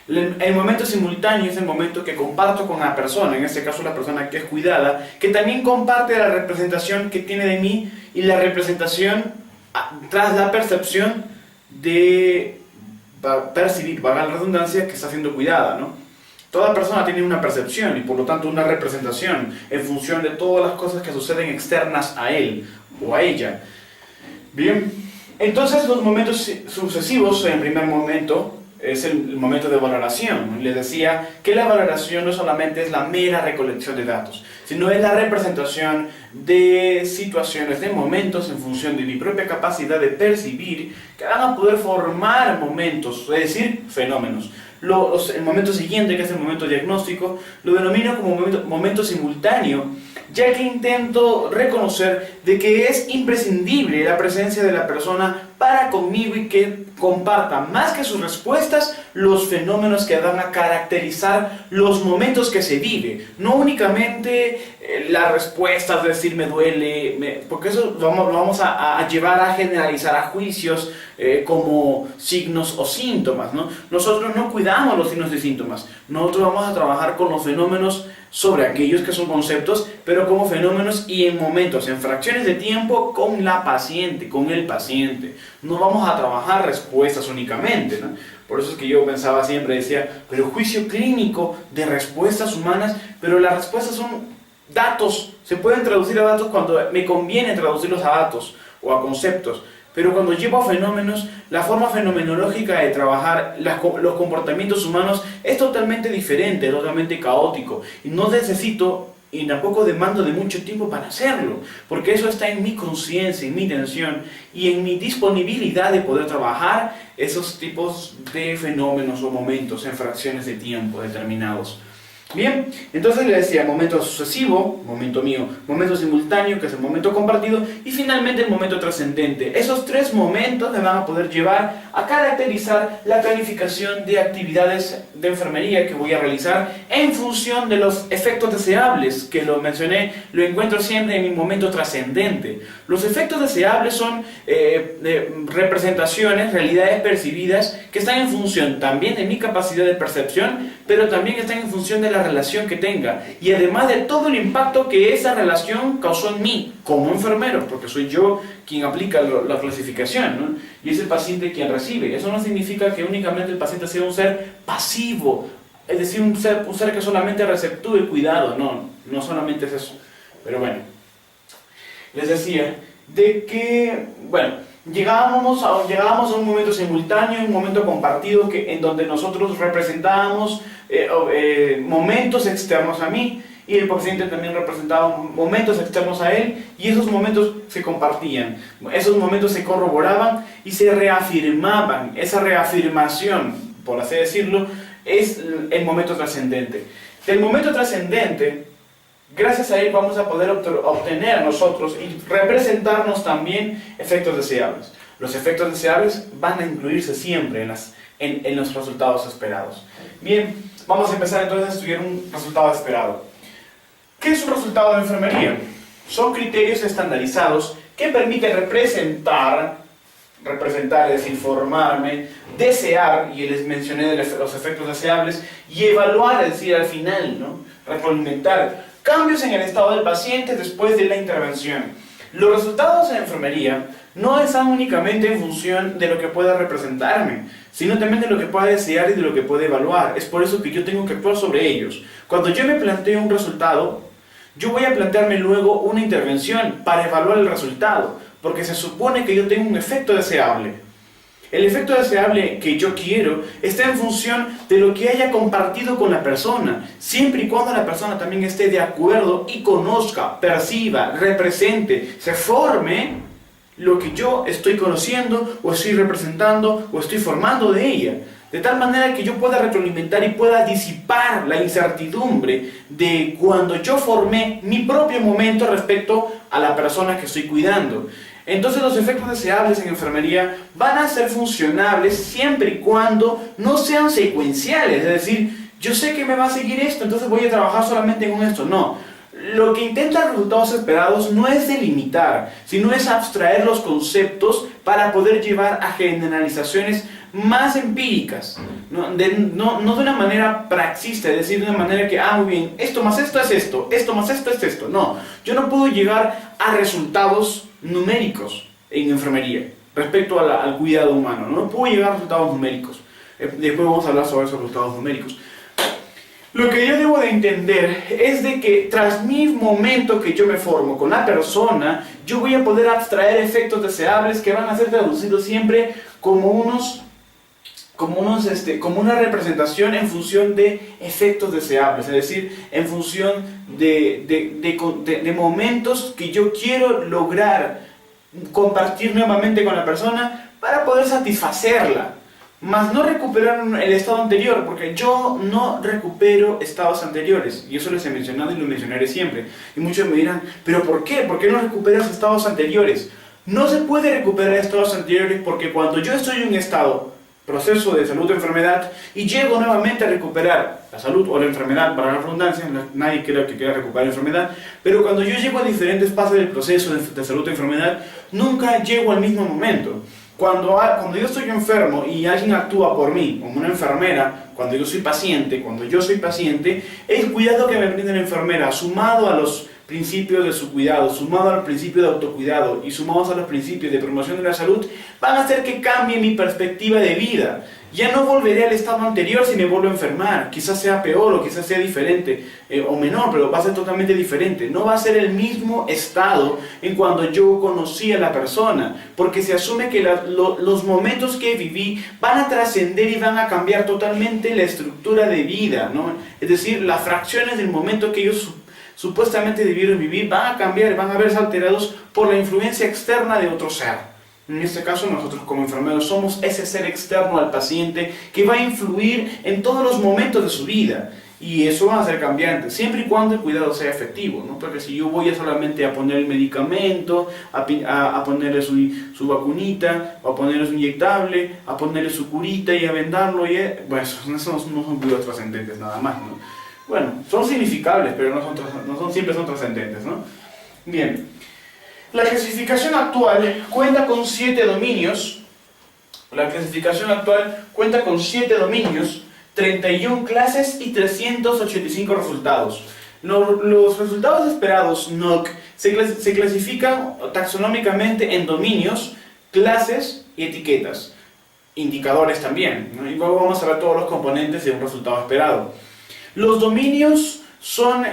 A: El momento simultáneo es el momento que comparto con la persona, en este caso la persona que es cuidada, que también comparte la representación que tiene de mí y la representación tras la percepción de percibir, valga la redundancia, que está siendo cuidada, ¿no? Toda persona tiene una percepción y por lo tanto una representación en función de todas las cosas que suceden externas a él o a ella. Bien, entonces los momentos sucesivos, en primer momento, es el momento de valoración. Les decía que la valoración no solamente es la mera recolección de datos, sino es la representación de situaciones, de momentos en función de mi propia capacidad de percibir, que van a poder formar momentos, es decir, fenómenos. El momento siguiente, que es el momento diagnóstico, lo denomino como momento simultáneo, ya que intento reconocer de que es imprescindible la presencia de la persona para conmigo y que comparta, más que sus respuestas, los fenómenos que van a caracterizar los momentos que se vive. No únicamente las respuestas, de decir me duele, porque eso lo vamos a llevar a generalizar a juicios como signos o síntomas, ¿no? Nosotros no cuidamos los signos y síntomas, nosotros vamos a trabajar con los fenómenos sobre aquellos que son conceptos, pero como fenómenos y en momentos, en fracciones de tiempo con la paciente, con el paciente. No vamos a trabajar respuestas únicamente, ¿no? Por eso es que yo pensaba siempre, decía, pero juicio clínico de respuestas humanas, pero las respuestas son datos, se pueden traducir a datos cuando me conviene traducirlos a datos o a conceptos. Pero cuando llevo a fenómenos, la forma fenomenológica de trabajar los comportamientos humanos es totalmente diferente, totalmente caótico. Y no necesito y tampoco demando de mucho tiempo para hacerlo, porque eso está en mi conciencia, en mi intención y en mi disponibilidad de poder trabajar esos tipos de fenómenos o momentos en fracciones de tiempo determinados. Bien, entonces le decía momento sucesivo, momento mío, momento simultáneo, que es el momento compartido, y finalmente el momento trascendente. Esos tres momentos me van a poder llevar a caracterizar la planificación de actividades de enfermería que voy a realizar en función de los efectos deseables, que lo mencioné, lo encuentro siempre en mi momento trascendente. Los efectos deseables son representaciones, realidades percibidas que están en función también de mi capacidad de percepción, pero también están en función de la relación que tenga y además de todo el impacto que esa relación causó en mí como enfermero, porque soy yo quien aplica la clasificación, ¿no? Y es el paciente quien recibe. Eso no significa que únicamente el paciente sea un ser pasivo, es decir, un ser que solamente receptúe cuidado. No solamente es eso. Pero bueno, les decía de que, bueno, llegábamos a un momento simultáneo, un momento compartido en donde nosotros representábamos momentos externos a mí y el paciente también representaba momentos externos a él, y esos momentos se compartían, esos momentos se corroboraban y se reafirmaban. Esa reafirmación, por así decirlo, es el momento trascendente. Del momento trascendente, gracias a él vamos a poder obtener nosotros y representarnos también efectos deseables. Los efectos deseables van a incluirse siempre en los resultados esperados. Bien, vamos a empezar entonces a estudiar un resultado esperado. ¿Qué es un resultado de enfermería? Son criterios estandarizados que permiten representar, es decir, formarme, desear, y les mencioné los efectos deseables, y evaluar, es decir, al final, ¿no? Retroalimentar cambios en el estado del paciente después de la intervención. Los resultados en enfermería no están únicamente en función de lo que pueda representarme, sino también de lo que pueda desear y de lo que pueda evaluar. Es por eso que yo tengo que actuar sobre ellos. Cuando yo me planteo un resultado, yo voy a plantearme luego una intervención para evaluar el resultado, porque se supone que yo tengo un efecto deseable. El efecto deseable que yo quiero está en función de lo que haya compartido con la persona, siempre y cuando la persona también esté de acuerdo y conozca, perciba, represente, se forme lo que yo estoy conociendo o estoy representando o estoy formando de ella. De tal manera que yo pueda retroalimentar y pueda disipar la incertidumbre de cuando yo formé mi propio momento respecto a la persona que estoy cuidando. Entonces los efectos deseables en enfermería van a ser funcionables siempre y cuando no sean secuenciales. Es decir, yo sé que me va a seguir esto, entonces voy a trabajar solamente con esto. No. Lo que intentan resultados esperados no es delimitar, sino es abstraer los conceptos para poder llevar a generalizaciones más empíricas, no de una manera praxista, es decir, de una manera que, muy bien, esto más esto es esto, esto más esto es esto. No, yo no puedo llegar a resultados numéricos en enfermería respecto al cuidado humano, no puedo llegar a resultados numéricos. Después vamos a hablar sobre esos resultados numéricos. Lo que yo debo de entender es de que tras mi momento que yo me formo con la persona, yo voy a poder abstraer efectos deseables que van a ser traducidos siempre como una representación en función de efectos deseables, es decir, en función de momentos que yo quiero lograr compartir nuevamente con la persona para poder satisfacerla. Más no recuperar el estado anterior, porque yo no recupero estados anteriores, y eso les he mencionado y lo mencionaré siempre. Y muchos me dirán, ¿pero por qué? ¿Por qué no recuperas estados anteriores? No se puede recuperar estados anteriores porque cuando yo estoy en un estado, proceso de salud o enfermedad, y llego nuevamente a recuperar la salud o la enfermedad, para la redundancia, nadie creo que quiera recuperar la enfermedad, pero cuando yo llego a diferentes fases del proceso de salud o enfermedad, nunca llego al mismo momento. Cuando yo estoy enfermo y alguien actúa por mí, como una enfermera, cuando yo soy paciente, el cuidado que me brinda la enfermera, sumado a los principios de su cuidado, sumado al principio de autocuidado y sumados a los principios de promoción de la salud, van a hacer que cambie mi perspectiva de vida. Ya no volveré al estado anterior si me vuelvo a enfermar. Quizás sea peor o quizás sea diferente o menor, pero va a ser totalmente diferente. No va a ser el mismo estado en cuando yo conocí a la persona, porque se asume que los momentos que viví van a trascender y van a cambiar totalmente la estructura de vida, ¿no? Es decir, las fracciones del momento que ellos supuestamente debieron vivir van a cambiar, van a verse alterados por la influencia externa de otro ser. En este caso, nosotros como enfermeros somos ese ser externo al paciente que va a influir en todos los momentos de su vida. Y eso va a ser cambiante, siempre y cuando el cuidado sea efectivo, ¿no? Porque si yo voy solamente a poner el medicamento, a ponerle su vacunita, a ponerle su inyectable, a ponerle su curita y a vendarlo, esos no son cuidados trascendentes nada más, ¿no? Bueno, son significables, pero siempre son trascendentes, ¿no? Bien. La clasificación actual cuenta con 7 dominios. 31 clases y 385 resultados. Los resultados esperados NOC se clasifican taxonómicamente en dominios, clases y etiquetas. Indicadores también, ¿no? Y luego vamos a ver todos los componentes de un resultado esperado. Los dominios son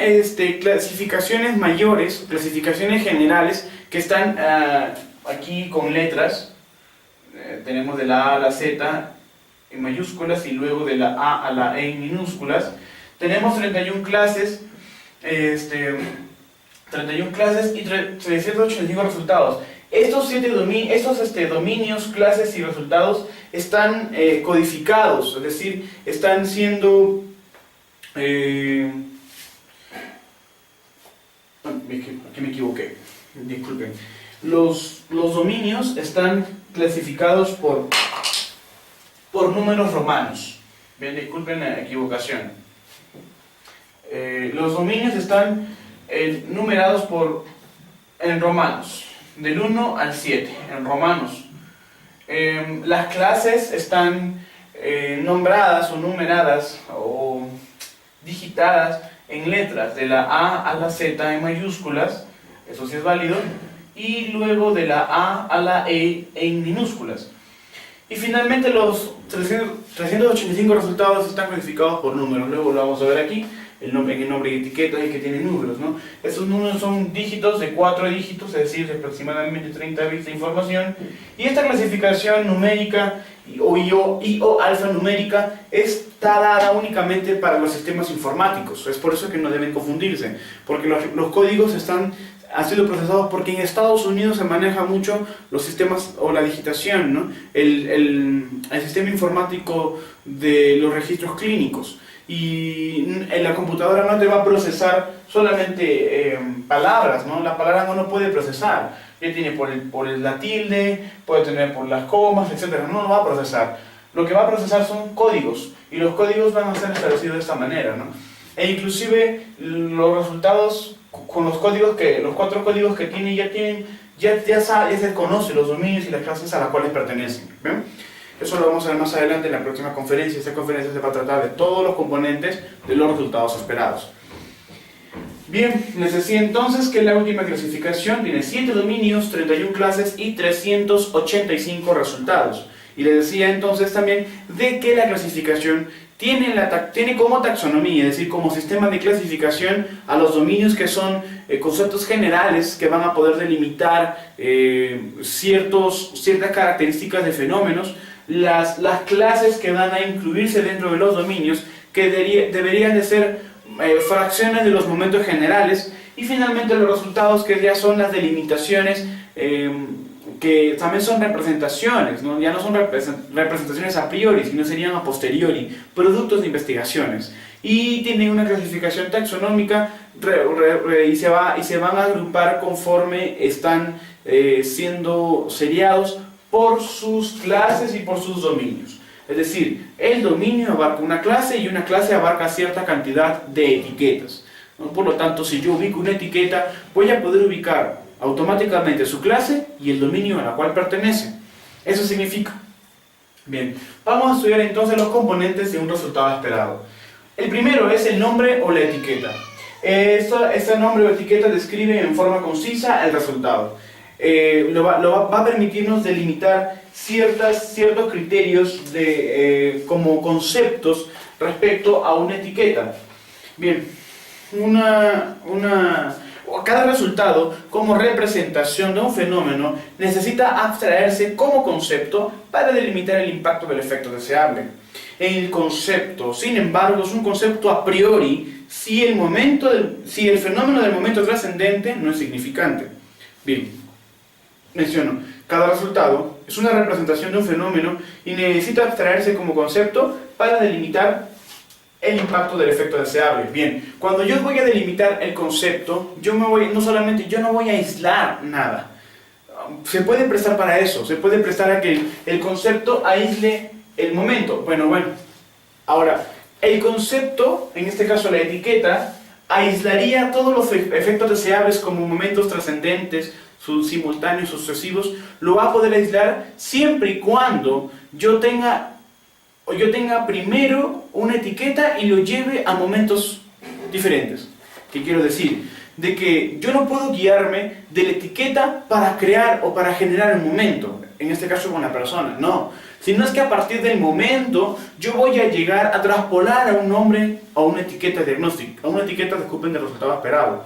A: clasificaciones mayores, clasificaciones generales, que están aquí con letras, tenemos de la A a la Z en mayúsculas y luego de la A a la E en minúsculas. Tenemos 31 clases, 31 clases y 385 resultados. Estos dominios, clases y resultados están codificados, es decir, están siendo... aquí me equivoqué, disculpen. Los dominios están clasificados por números romanos. Bien, disculpen la equivocación. Los dominios están numerados en romanos, del 1 al 7, en romanos. Las clases están nombradas o numeradas o digitadas en letras, de la A a la Z en mayúsculas, eso sí es válido, y luego de la A a la E en minúsculas. Y finalmente los 385 resultados están codificados por números. Luego lo vamos a ver aquí, en el nombre y etiqueta y que tiene números, ¿no? Estos números son dígitos de 4 dígitos, es decir, de aproximadamente 30 bits de información. Y esta clasificación numérica o alfanumérica está dada únicamente para los sistemas informáticos. Es por eso que no deben confundirse, porque los códigos han sido procesados, porque en Estados Unidos se maneja mucho los sistemas o la digitación, ¿no? El sistema informático de los registros clínicos. Y en la computadora no te va a procesar solamente palabras, ¿no? La palabra no lo puede procesar. Ya tiene por la tilde, puede tener por las comas, etc. No lo va a procesar. Lo que va a procesar son códigos, y los códigos van a ser establecidos de esta manera, ¿no? E inclusive los resultados con los 4 códigos que tiene ya se conoce los dominios y las clases a las cuales pertenecen. ¿Ven? Eso lo vamos a ver más adelante en la próxima conferencia. Esta conferencia se va a tratar de todos los componentes de los resultados esperados. Bien, les decía entonces que la última clasificación tiene 7 dominios, 31 clases y 385 resultados. Y les decía entonces también de que la clasificación tiene como taxonomía, es decir, como sistema de clasificación a los dominios que son conceptos generales que van a poder delimitar ciertas características de fenómenos, las clases que van a incluirse dentro de los dominios, que deberían de ser fracciones de los momentos generales, y finalmente los resultados, que ya son las delimitaciones, que también son representaciones, ¿no? Ya no son representaciones a priori, sino serían a posteriori, productos de investigaciones. Y tienen una clasificación taxonómica y se van a agrupar conforme están siendo seriados por sus clases y por sus dominios. Es decir, el dominio abarca una clase y una clase abarca cierta cantidad de etiquetas, ¿no? Por lo tanto, si yo ubico una etiqueta, voy a poder ubicar automáticamente su clase y el dominio a la cual pertenece. Eso significa. Bien, vamos a estudiar entonces los componentes de un resultado esperado. El primero es el nombre o la etiqueta. Este nombre o etiqueta describe en forma concisa el resultado. Va a permitirnos delimitar ciertos criterios como conceptos respecto a una etiqueta. Bien, cada resultado como representación de un fenómeno necesita abstraerse como concepto para delimitar el impacto del efecto deseable. El concepto, sin embargo, es un concepto a priori si el fenómeno del momento trascendente no es significante. Bien, menciono, cada resultado es una representación de un fenómeno y necesita abstraerse como concepto para delimitar el impacto del efecto deseable. Bien, cuando yo voy a delimitar el concepto, yo no voy a aislar nada. Se puede prestar para eso, se puede prestar a que el concepto aísle el momento. Bueno. Ahora, el concepto, en este caso la etiqueta, aislaría todos los efectos deseables como momentos trascendentes, simultáneos, sucesivos. Lo va a poder aislar siempre y cuando yo tenga primero una etiqueta y lo lleve a momentos diferentes. ¿Qué quiero decir? De que yo no puedo guiarme de la etiqueta para crear o para generar un momento, en este caso con la persona, no. Sino es que a partir del momento yo voy a llegar a traspolar a un nombre o a una etiqueta diagnóstica, a una etiqueta de resultado esperado.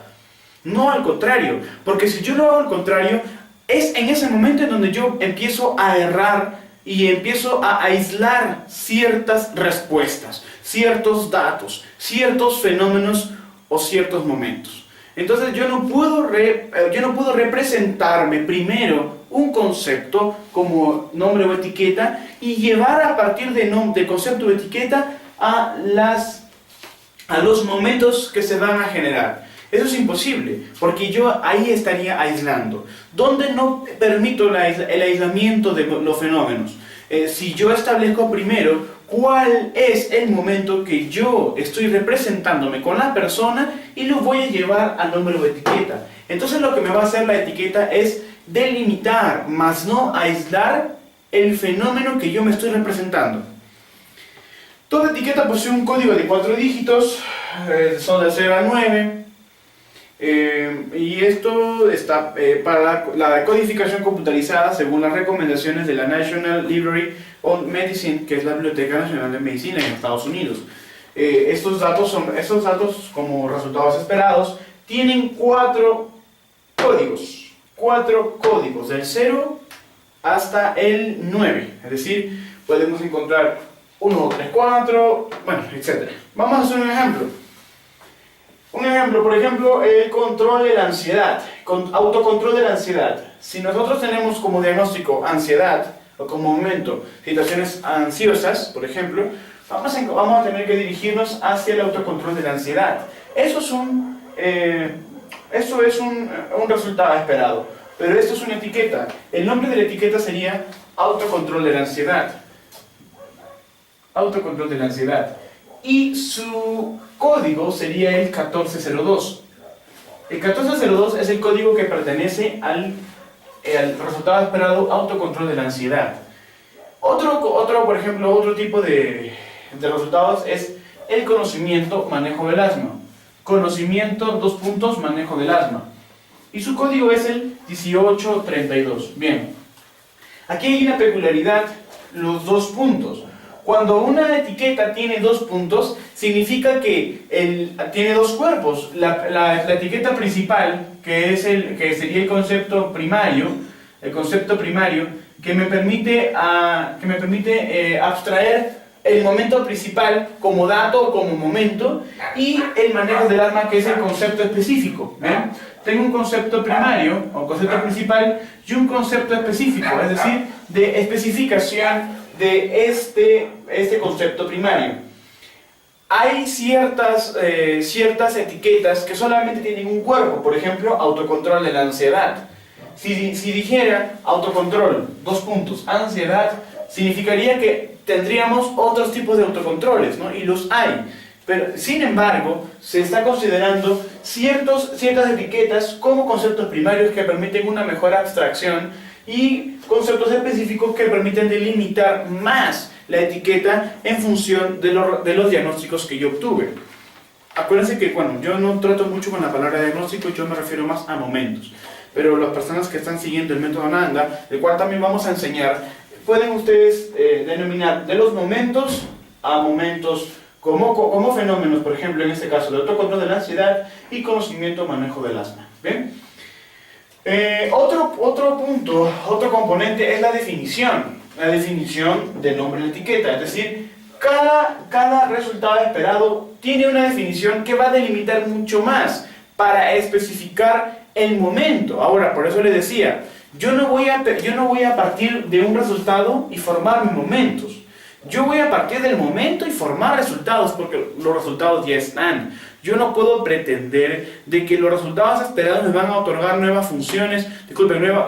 A: No al contrario, porque si yo lo hago al contrario, Es en ese momento en donde yo empiezo a errar y empiezo a aislar ciertas respuestas, ciertos datos, ciertos fenómenos o ciertos momentos. Entonces yo no puedo representarme primero un concepto como nombre o etiqueta y llevar a partir de concepto o etiqueta a los momentos que se van a generar. Eso es imposible, porque yo ahí estaría aislando. ¿Dónde no permito el aislamiento de los fenómenos? Si yo establezco primero cuál es el momento que yo estoy representándome con la persona y lo voy a llevar al nombre o etiqueta. Entonces lo que me va a hacer la etiqueta es delimitar, más no aislar el fenómeno que yo me estoy representando. Toda etiqueta posee un código de 4 dígitos, son de 0 a 9. Y esto está para la codificación computarizada según las recomendaciones de la National Library of Medicine, que es la Biblioteca Nacional de Medicina en Estados Unidos. Estos datos, como resultados esperados, tienen 4 códigos, del 0 hasta el 9. Es decir, podemos encontrar 1, 2, 3, 4, bueno, etc. Vamos a hacer un ejemplo. Por ejemplo, el control de la ansiedad, autocontrol de la ansiedad. Si nosotros tenemos como diagnóstico ansiedad, o como momento situaciones ansiosas, por ejemplo, vamos a tener que dirigirnos hacia el autocontrol de la ansiedad. Eso es un resultado esperado, pero esto es una etiqueta. El nombre de la etiqueta sería autocontrol de la ansiedad. Autocontrol de la ansiedad. Y su código sería el 1402. El 1402 es el código que pertenece al resultado esperado autocontrol de la ansiedad. Por ejemplo, otro tipo de resultados es el conocimiento, manejo del asma. Conocimiento, manejo del asma. Y su código es el 1832. Bien, aquí hay una peculiaridad, los 2 puntos. Cuando una etiqueta tiene 2 puntos, significa que tiene 2 cuerpos. La etiqueta principal, que sería el concepto primario, que me permite abstraer el momento principal como dato o como momento, y el manejo del asma, que es el concepto específico. ¿Ven? Tengo un concepto primario o concepto principal y un concepto específico, es decir, de especificación de este concepto primario. Hay ciertas etiquetas que solamente tienen un cuerpo, por ejemplo, autocontrol de la ansiedad. Si dijera autocontrol, ansiedad, significaría que tendríamos otros tipos de autocontroles, ¿no? Y los hay. Pero, sin embargo, se está considerando ciertas etiquetas como conceptos primarios que permiten una mejor abstracción y conceptos específicos que permiten delimitar más la etiqueta en función de los diagnósticos que yo obtuve. Acuérdense que, yo no trato mucho con la palabra diagnóstico, yo me refiero más a momentos. Pero las personas que están siguiendo el método Ananda, el cual también vamos a enseñar, pueden ustedes denominar de los momentos a momentos como fenómenos, por ejemplo, en este caso, de autocontrol de la ansiedad y conocimiento manejo del asma. ¿Bien? Otro componente es la definición del nombre de la etiqueta, es decir, cada resultado esperado tiene una definición que va a delimitar mucho más para especificar el momento. Ahora, por eso les decía, yo no voy a partir de un resultado y formar mis momentos. Yo voy a partir del momento y formar resultados, porque los resultados ya están. Yo no puedo pretender de que los resultados esperados me van a otorgar nuevas funciones,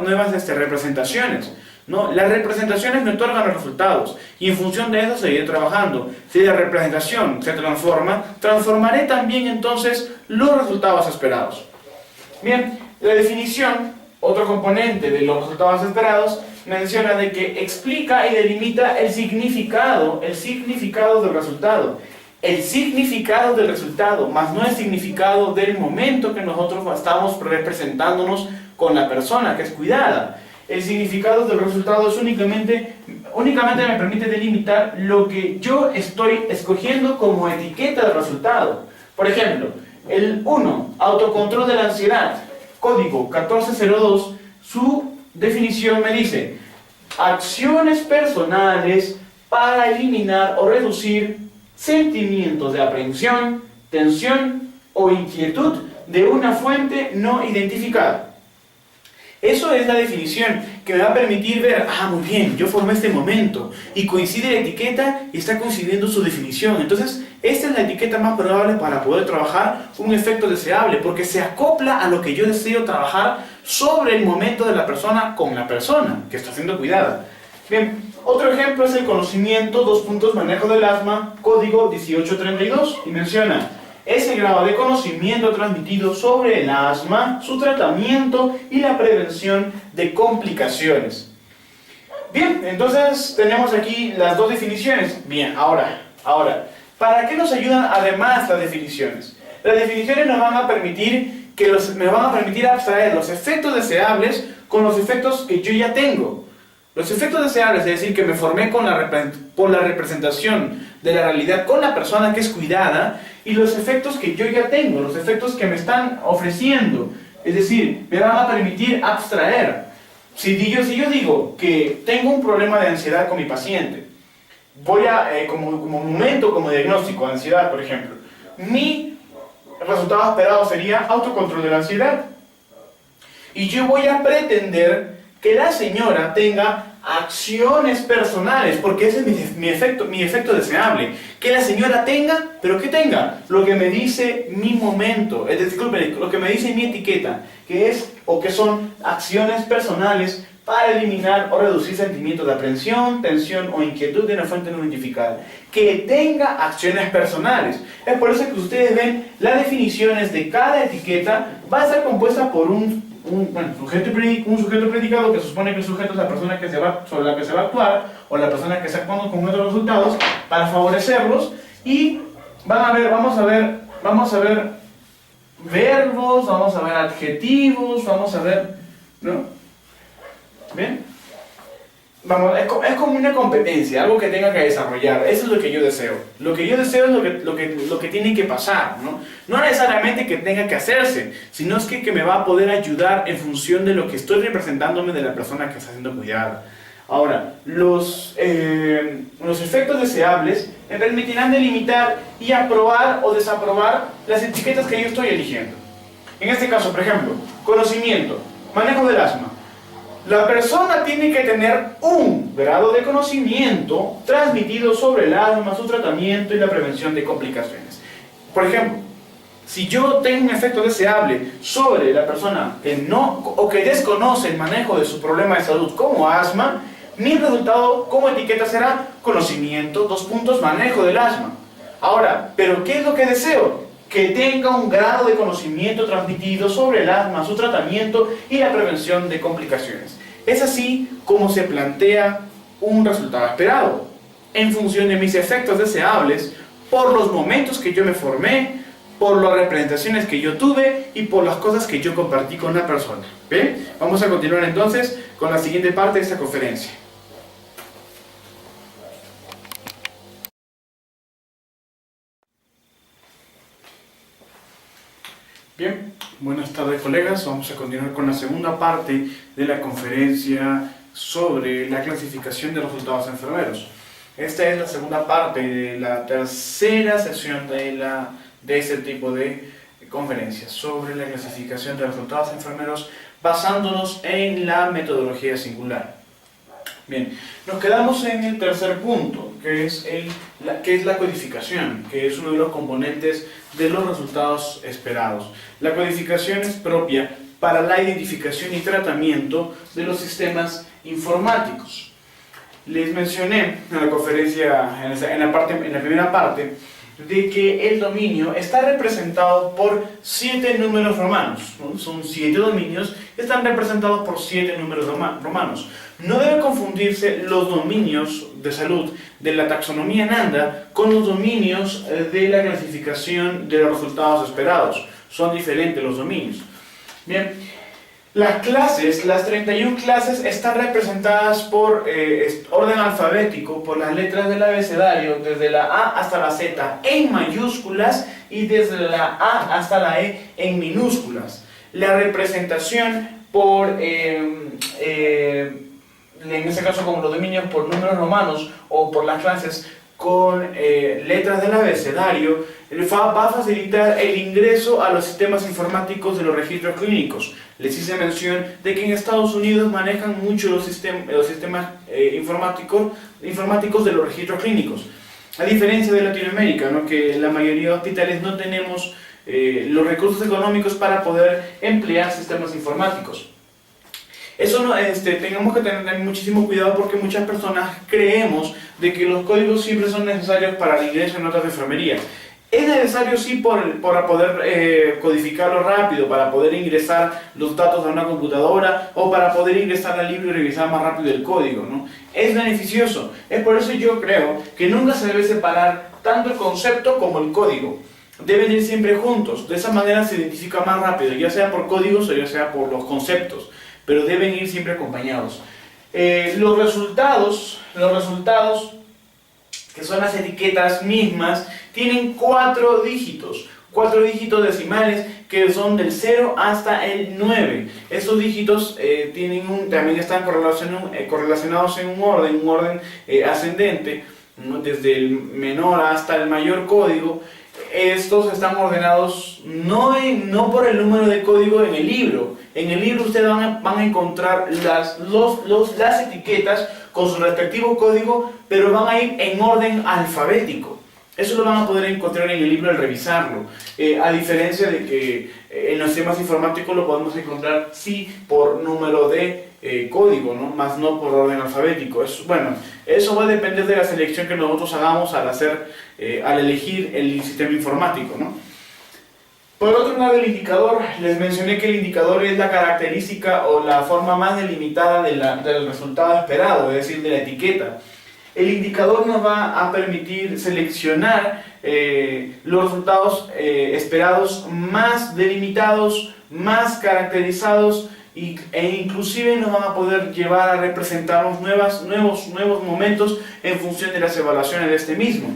A: nuevas representaciones. No, las representaciones me otorgan los resultados y en función de eso seguiré trabajando. Si la representación se transformaré también entonces los resultados esperados. Bien, la definición, otro componente de los resultados esperados, menciona de que explica y delimita el significado del resultado. El significado del resultado, más no el significado del momento que nosotros estamos representándonos con la persona que es cuidada. El significado del resultado es únicamente me permite delimitar lo que yo estoy escogiendo como etiqueta del resultado. Por ejemplo, el 1, autocontrol de la ansiedad, código 1402, su definición me dice: acciones personales para eliminar o reducir sentimientos de aprensión, tensión o inquietud de una fuente no identificada. Eso es la definición que me va a permitir ver, muy bien, yo formé este momento y coincide la etiqueta y está coincidiendo su definición. Entonces, esta es la etiqueta más probable para poder trabajar un efecto deseable, porque se acopla a lo que yo deseo trabajar sobre el momento de la persona con la persona que está siendo cuidada. Bien, otro ejemplo es el conocimiento, manejo del asma, código 1832, y menciona: es el grado de conocimiento transmitido sobre el asma, su tratamiento y la prevención de complicaciones. Bien, entonces tenemos aquí las dos definiciones. Bien, ahora, ¿para qué nos ayudan además las definiciones? Las definiciones nos van a permitir abstraer los efectos deseables con los efectos que yo ya tengo. Los efectos deseables, es decir, que me formé por la representación de la realidad con la persona que es cuidada, y los efectos que yo ya tengo, los efectos que me están ofreciendo, es decir, me van a permitir abstraer. Si yo digo que tengo un problema de ansiedad con mi paciente, voy a, como diagnóstico de ansiedad, por ejemplo, mi resultado esperado sería autocontrol de la ansiedad. Y yo voy a pretender que la señora tenga acciones personales, porque ese es mi efecto deseable. Que la señora tenga, pero que tenga lo que me dice mi momento, lo que me dice mi etiqueta, que son acciones personales para eliminar o reducir sentimientos de aprensión, tensión o inquietud de una fuente no identificada. Que tenga acciones personales. Es por eso que ustedes ven las definiciones de cada etiqueta va a estar compuesta por un sujeto predicado, que se supone que el sujeto es la persona sobre la que se va a actuar, o la persona que está actuando con otros resultados, para favorecerlos. Y vamos a ver verbos, vamos a ver adjetivos, vamos a ver, ¿no? ¿Bien? Es como una competencia, algo que tenga que desarrollar. Eso es lo que yo deseo. Lo que yo deseo es lo que tiene que pasar, ¿no? No necesariamente que tenga que hacerse, sino es que me va a poder ayudar en función de lo que estoy representándome de la persona que está siendo cuidada. Ahora, los efectos deseables me permitirán delimitar y aprobar o desaprobar las etiquetas que yo estoy eligiendo. En este caso, por ejemplo, conocimiento, manejo del asma. La persona tiene que tener un grado de conocimiento transmitido sobre el asma, su tratamiento y la prevención de complicaciones. Por ejemplo, si yo tengo un efecto deseable sobre la persona que desconoce el manejo de su problema de salud como asma, mi resultado como etiqueta será conocimiento, manejo del asma. Ahora, ¿pero qué es lo que deseo? Que tenga un grado de conocimiento transmitido sobre el asma, su tratamiento y la prevención de complicaciones. Es así como se plantea un resultado esperado, en función de mis efectos deseables, por los momentos que yo me formé, por las representaciones que yo tuve y por las cosas que yo compartí con la persona. ¿Bien? Vamos a continuar entonces con la siguiente parte de esta conferencia. Bien, buenas tardes colegas, vamos a continuar con la segunda parte de la conferencia sobre la clasificación de resultados enfermeros. Esta es la segunda parte de la tercera sesión de este tipo de conferencias sobre la clasificación de resultados enfermeros basándonos en la metodología singular. Bien, nos quedamos en el tercer punto, que es la codificación, que es uno de los componentes de los resultados esperados. La codificación es propia para la identificación y tratamiento de los sistemas informáticos. Les mencioné en la conferencia, en la primera parte, de que el dominio está representado por 7 números romanos, ¿no? Son 7 dominios, están representados por 7 números romanos. No debe confundirse los dominios de salud de la taxonomía Nanda con los dominios de la clasificación de los resultados esperados. Son diferentes los dominios. Bien, las 31 clases están representadas por orden alfabético, por las letras del abecedario, desde la A hasta la Z en mayúsculas y desde la A hasta la E en minúsculas. La representación en este caso como los dominios por números romanos o por las clases con letras del abecedario, va a facilitar el ingreso a los sistemas informáticos de los registros clínicos. Les hice mención de que en Estados Unidos manejan mucho los sistemas informáticos de los registros clínicos. A diferencia de Latinoamérica, ¿no?, que la mayoría de hospitales no tenemos los recursos económicos para poder emplear sistemas informáticos. Eso no, tengamos que tener muchísimo cuidado porque muchas personas creemos de que los códigos siempre son necesarios para el ingreso en notas de enfermería. Es necesario sí para poder codificarlo rápido, para poder ingresar los datos a una computadora o para poder ingresar al libro y revisar más rápido el código, ¿no? Es beneficioso. Es por eso yo creo que nunca se debe separar tanto el concepto como el código. Deben ir siempre juntos. De esa manera se identifica más rápido, ya sea por códigos o ya sea por los conceptos, pero deben ir siempre acompañados. Los resultados, que son las etiquetas mismas, tienen 4 dígitos decimales que son del 0 hasta el 9. Estos dígitos también están correlacionados en un orden ascendente, ¿no?, desde el menor hasta el mayor código. Estos están ordenados no por el número de código en el libro. En el libro ustedes van a encontrar las etiquetas con su respectivo código, pero van a ir en orden alfabético. Eso lo van a poder encontrar en el libro al revisarlo. A diferencia de que en los sistemas informáticos lo podemos encontrar sí por número de código, ¿no?, más no por orden alfabético. Eso va a depender de la selección que nosotros hagamos al elegir el sistema informático, ¿no? Por otro lado, el indicador, les mencioné que el indicador es la característica o la forma más delimitada del resultado esperado, es decir, de la etiqueta. El indicador nos va a permitir seleccionar los resultados esperados más delimitados, más caracterizados e inclusive nos van a poder llevar a representarnos nuevos momentos en función de las evaluaciones de este mismo.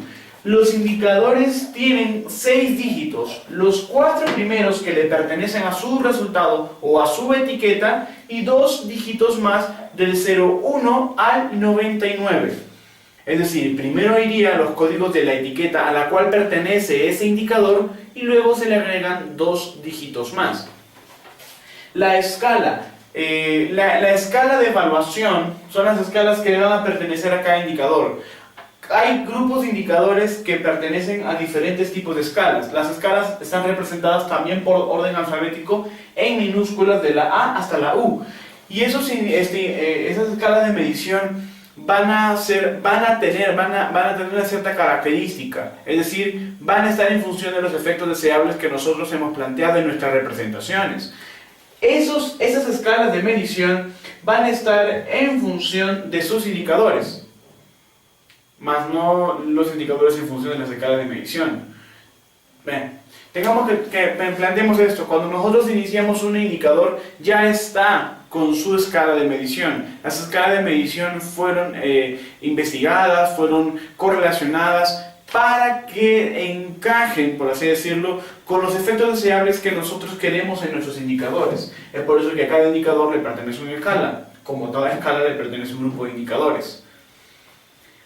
A: Los indicadores tienen 6 dígitos, los 4 primeros que le pertenecen a su resultado o a su etiqueta y 2 dígitos más del 01 al 99. Es decir, primero irían los códigos de la etiqueta a la cual pertenece ese indicador y luego se le agregan 2 dígitos más. La escala. La escala de evaluación son las escalas que van a pertenecer a cada indicador. Hay grupos de indicadores que pertenecen a diferentes tipos de escalas. Las escalas están representadas también por orden alfabético en minúsculas de la A hasta la U. Y esas escalas de medición van a tener una cierta característica, es decir, van a estar en función de los efectos deseables que nosotros hemos planteado en nuestras representaciones. Esas escalas de medición van a estar en función de sus indicadores, más no los indicadores en función de las escalas de medición. Bien, planteemos esto. Cuando nosotros iniciamos un indicador, ya está con su escala de medición. Las escalas de medición fueron investigadas, fueron correlacionadas para que encajen, por así decirlo, con los efectos deseables que nosotros queremos en nuestros indicadores. Es por eso que a cada indicador le pertenece una escala. Como toda escala le pertenece un grupo de indicadores.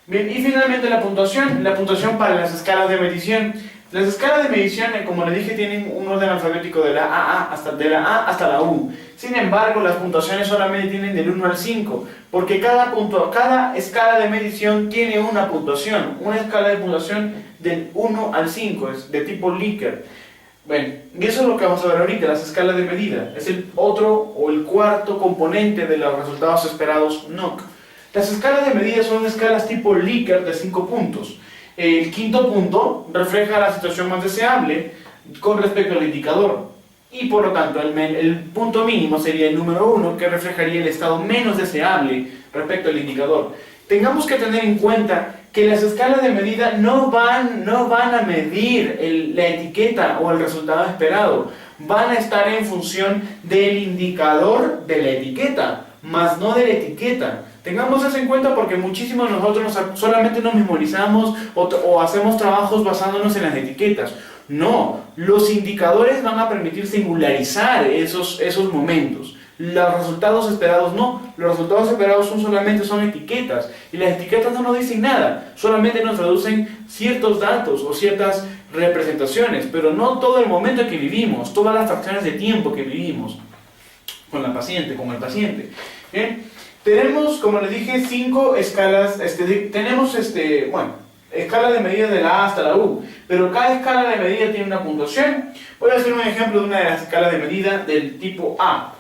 A: Bien, y finalmente la puntuación para las escalas de medición. Las escalas de medición, como les dije, tienen un orden alfabético de la A hasta la U. Sin embargo, las puntuaciones solamente tienen del 1 al 5, porque cada escala de medición tiene una puntuación. Una escala de puntuación del 1 al 5, es de tipo Likert. Bueno, y eso es lo que vamos a ver ahorita, las escalas de medida. Es el otro o el cuarto componente de los resultados esperados NOC. Las escalas de medida son escalas tipo Likert de 5 puntos. El quinto punto refleja la situación más deseable con respecto al indicador. Y por lo tanto, el punto mínimo sería el número 1, que reflejaría el estado menos deseable respecto al indicador. Tengamos que tener en cuenta que las escalas de medida no van a medir la etiqueta o el resultado esperado. Van a estar en función del indicador de la etiqueta, más no de la etiqueta. Tengamos eso en cuenta porque muchísimos de nosotros solamente nos memorizamos o hacemos trabajos basándonos en las etiquetas. No, los indicadores van a permitir singularizar esos momentos. Los resultados esperados no. Los resultados esperados solamente son etiquetas. Y las etiquetas no nos dicen nada. Solamente nos traducen ciertos datos o ciertas representaciones. Pero no todo el momento que vivimos. Todas las fracciones de tiempo que vivimos. Con la paciente, con el paciente. ¿Bien? Tenemos, como les dije, 5 escalas. Tenemos, escala de medida de la A hasta la U, pero cada escala de medida tiene una puntuación. Voy a hacer un ejemplo de una de las escalas de medida del tipo A.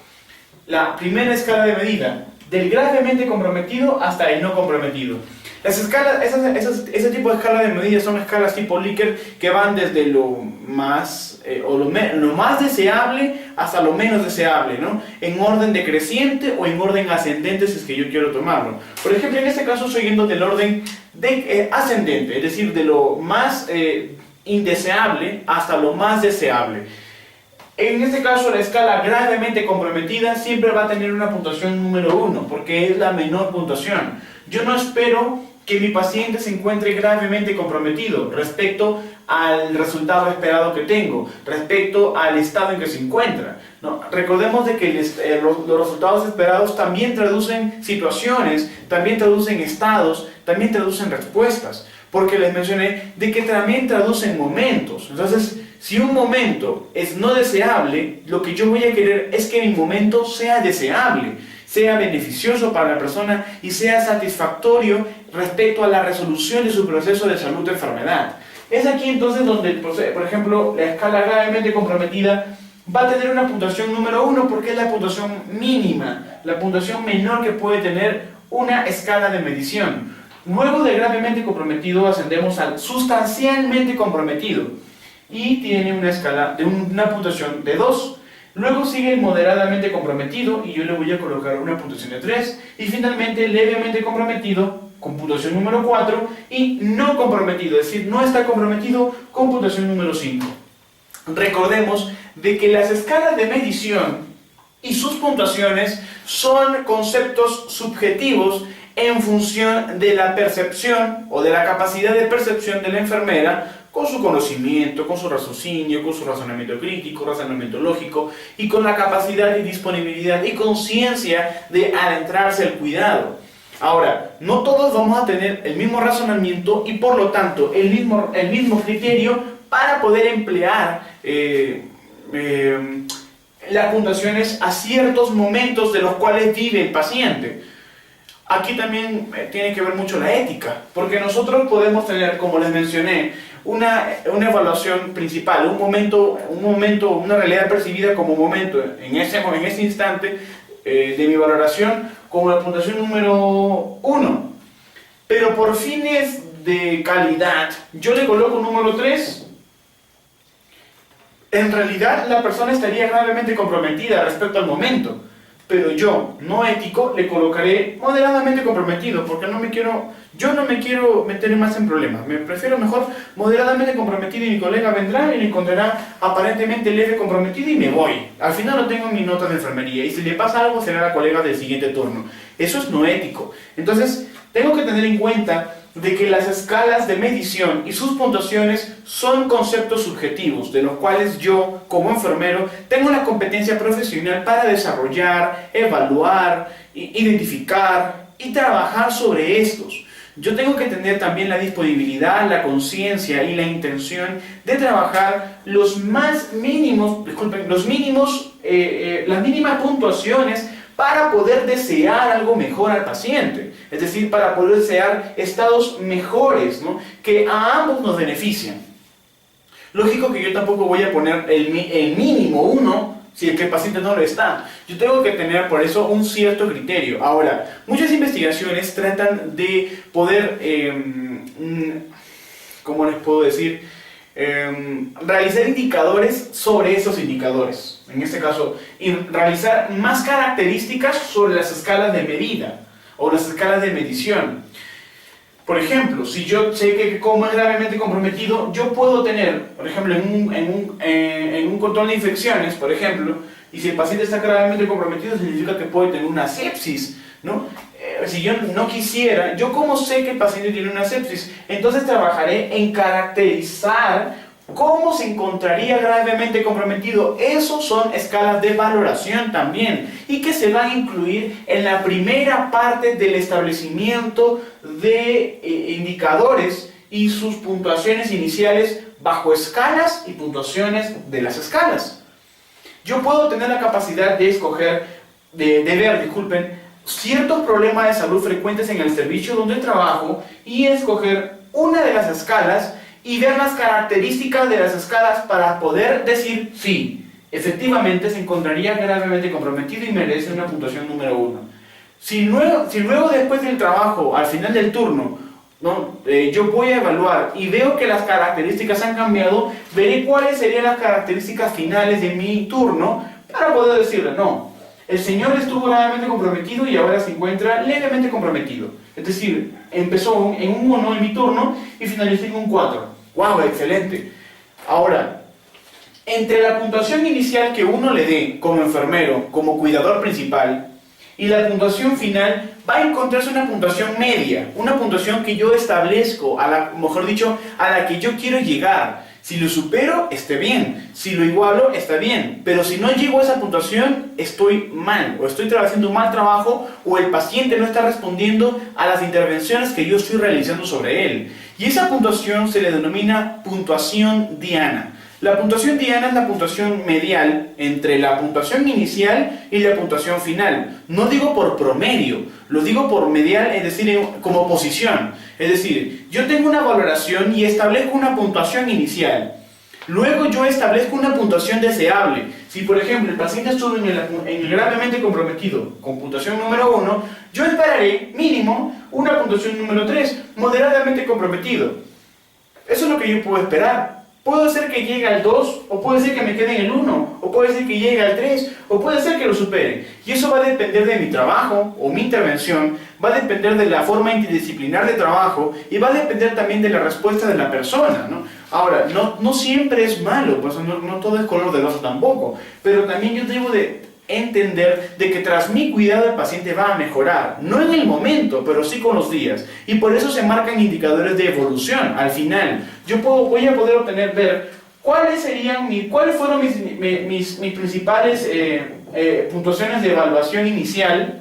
A: La primera escala de medida, del gravemente comprometido hasta el no comprometido. Las escalas, ese tipo de escala de medida son escalas tipo Likert que van desde lo más, lo más deseable hasta lo menos deseable, ¿no? En orden decreciente o en orden ascendente si es que yo quiero tomarlo. Por ejemplo, en este caso estoy yendo del orden ascendente, es decir, de lo más indeseable hasta lo más deseable. En este caso, la escala gravemente comprometida siempre va a tener una puntuación número 1, porque es la menor puntuación. Yo no espero que mi paciente se encuentre gravemente comprometido respecto al resultado esperado que tengo, respecto al estado en que se encuentra. No, recordemos de que los resultados esperados también traducen situaciones, también traducen estados, también traducen respuestas, porque les mencioné de que también traducen momentos. Entonces, si un momento es no deseable, lo que yo voy a querer es que mi momento sea deseable, sea beneficioso para la persona y sea satisfactorio respecto a la resolución de su proceso de salud o enfermedad. Es aquí entonces donde, por ejemplo, la escala gravemente comprometida va a tener una puntuación número 1 porque es la puntuación mínima, la puntuación menor que puede tener una escala de medición. Luego de gravemente comprometido ascendemos al sustancialmente comprometido y tiene una escala de una puntuación de 2. Luego sigue el moderadamente comprometido y yo le voy a colocar una puntuación de 3. Y finalmente levemente comprometido con puntuación número 4 y no comprometido, es decir, no está comprometido con puntuación número 5. Recordemos de que las escalas de medición y sus puntuaciones son conceptos subjetivos en función de la percepción o de la capacidad de percepción de la enfermera con su conocimiento, con su raciocinio, con su razonamiento crítico, razonamiento lógico y con la capacidad y disponibilidad y conciencia de adentrarse al cuidado. Ahora, no todos vamos a tener el mismo razonamiento y por lo tanto el mismo criterio para poder emplear las puntuaciones a ciertos momentos de los cuales vive el paciente. Aquí también tiene que ver mucho la ética, porque nosotros podemos tener, como les mencioné, una evaluación principal, un momento, una realidad percibida como momento en ese instante de mi valoración como la puntuación número 1. Pero por fines de calidad, yo le coloco un número 3. En realidad la persona estaría gravemente comprometida respecto al momento, pero yo, no ético, le colocaré moderadamente comprometido, porque yo no me quiero meter más en problemas. Me prefiero mejor moderadamente comprometido y mi colega vendrá y le encontrará aparentemente leve comprometido y me voy. Al final no tengo mi nota de enfermería y si le pasa algo será la colega del siguiente turno. Eso es no ético. Entonces, tengo que tener en cuenta de que las escalas de medición y sus puntuaciones son conceptos subjetivos, de los cuales yo, como enfermero, tengo la competencia profesional para desarrollar, evaluar, identificar y trabajar sobre estos. Yo tengo que tener también la disponibilidad, la conciencia y la intención de trabajar las mínimas puntuaciones para poder desear algo mejor al paciente, es decir, para poder desear estados mejores, ¿no?, que a ambos nos benefician. Lógico que yo tampoco voy a poner el mínimo 1 si el paciente no lo está. Yo tengo que tener por eso un cierto criterio. Ahora, muchas investigaciones tratan de poder, ¿cómo les puedo decir?, realizar indicadores sobre esos indicadores. En este caso, realizar más características sobre las escalas de medida o las escalas de medición. Por ejemplo, si yo sé que como es gravemente comprometido, yo puedo tener, por ejemplo, en un control de infecciones, por ejemplo, y si el paciente está gravemente comprometido, significa que puede tener una sepsis, ¿no? Si yo no quisiera, ¿yo cómo sé que el paciente tiene una sepsis? Entonces trabajaré en caracterizar ¿Cómo se encontraría gravemente comprometido? Esos son escalas de valoración también y que se van a incluir en la primera parte del establecimiento de indicadores y sus puntuaciones iniciales bajo escalas y puntuaciones de las escalas. Yo puedo tener la capacidad de escoger, de ver, ciertos problemas de salud frecuentes en el servicio donde trabajo y escoger una de las escalas y ver las características de las escalas para poder decir sí, efectivamente se encontraría gravemente comprometido y merece una puntuación número 1. Si luego después del trabajo, al final del turno, yo voy a evaluar y veo que las características han cambiado, veré cuáles serían las características finales de mi turno para poder decirle, no, el señor estuvo gravemente comprometido y ahora se encuentra levemente comprometido. Es decir, empezó en un 1 en mi turno y finalizó en un 4. ¡Wow! ¡Excelente! Ahora, entre la puntuación inicial que uno le dé como enfermero, como cuidador principal, y la puntuación final, va a encontrarse una puntuación media, una puntuación que yo establezco, mejor dicho, a la que yo quiero llegar. Si lo supero, esté bien. Si lo igualo, está bien. Pero si no llego a esa puntuación, estoy mal. O estoy haciendo un mal trabajo, o el paciente no está respondiendo a las intervenciones que yo estoy realizando sobre él. Y esa puntuación se le denomina puntuación diana. La puntuación diana es la puntuación medial entre la puntuación inicial y la puntuación final. No digo por promedio, lo digo por medial, es decir, como posición. Es decir, yo tengo una valoración y establezco una puntuación inicial. Luego yo establezco una puntuación deseable. Si por ejemplo el paciente estuvo en el gravemente comprometido con puntuación número 1, yo esperaré mínimo una puntuación número 3, moderadamente comprometido. Eso es lo que yo puedo esperar. Puede ser que llegue al 2, o puede ser que me quede en el 1, o puede ser que llegue al 3, o puede ser que lo supere. Y eso va a depender de mi trabajo o mi intervención, va a depender de la forma interdisciplinar de trabajo y va a depender también de la respuesta de la persona, ¿no? Ahora, no siempre es malo, pues no todo es color de rosa tampoco, pero también yo debo de entender de que tras mi cuidado el paciente va a mejorar, no en el momento, pero sí con los días, y por eso se marcan indicadores de evolución. Al final, voy a poder ver cuáles fueron mis principales puntuaciones de evaluación inicial,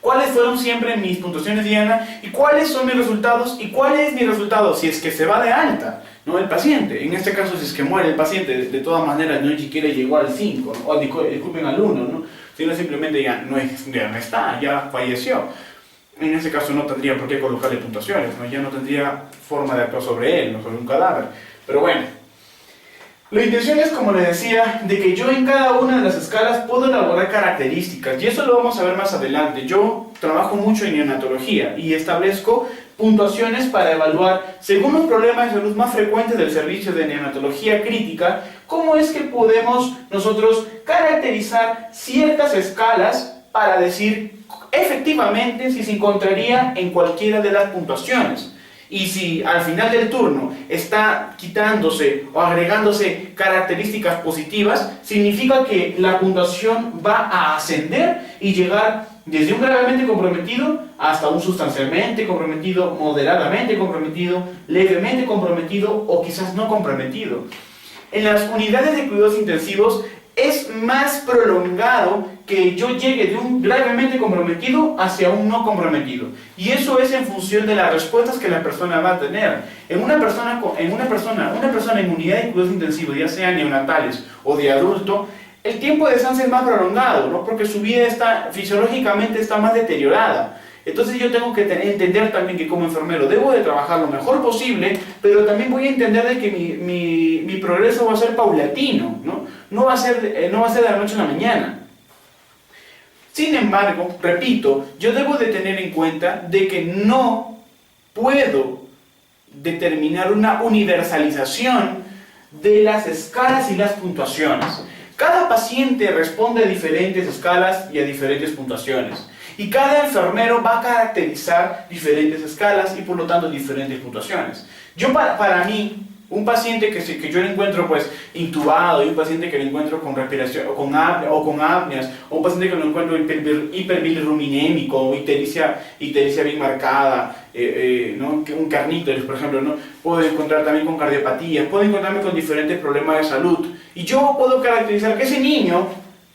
A: cuáles fueron siempre mis puntuaciones diana y cuáles son mis resultados y cuál es mi resultado si es que se va de alta, ¿no? El paciente. En este caso, si es que muere el paciente, de todas maneras no ni siquiera llegó al 5, ¿no? O disculpen, al 1, ¿no? Sino simplemente ya no está, ya falleció. En ese caso no tendría por qué colocarle puntuaciones, ¿no? Ya no tendría forma de actuar sobre él, no sobre un cadáver. Pero bueno, la intención es, como les decía, de que yo en cada una de las escalas puedo elaborar características, y eso lo vamos a ver más adelante. Yo trabajo mucho en neonatología y establezco puntuaciones para evaluar, según los problemas de salud más frecuentes del servicio de neonatología crítica, cómo es que podemos nosotros caracterizar ciertas escalas para decir efectivamente si se encontraría en cualquiera de las puntuaciones. Y si al final del turno está quitándose o agregándose características positivas, significa que la puntuación va a ascender y llegar desde un gravemente comprometido hasta un sustancialmente comprometido, moderadamente comprometido, levemente comprometido o quizás no comprometido. En las unidades de cuidados intensivos es más prolongado que yo llegue de un gravemente comprometido hacia un no comprometido. Y eso es en función de las respuestas que la persona va a tener. Una persona en unidad de cuidados intensivos, ya sean neonatales o de adulto, el tiempo de estancia es más prolongado, ¿no? Porque su vida fisiológicamente está más deteriorada. Entonces yo tengo que entender también que como enfermero debo de trabajar lo mejor posible, pero también voy a entender de que mi progreso va a ser paulatino, ¿no? No va a ser de la noche a la mañana. Sin embargo, repito, yo debo de tener en cuenta de que no puedo determinar una universalización de las escalas y las puntuaciones. Cada paciente responde a diferentes escalas y a diferentes puntuaciones. Y cada enfermero va a caracterizar diferentes escalas y por lo tanto diferentes puntuaciones. Para mí, Un paciente que yo le encuentro pues intubado, y un paciente que lo encuentro con respiración o con apneas, o un paciente que lo encuentro hiperbilirruminémico o ictericia bien marcada, ¿no? Un carníteres, por ejemplo, ¿no? Puedo encontrar también con cardiopatías, puedo encontrarme con diferentes problemas de salud, y yo puedo caracterizar que ese niño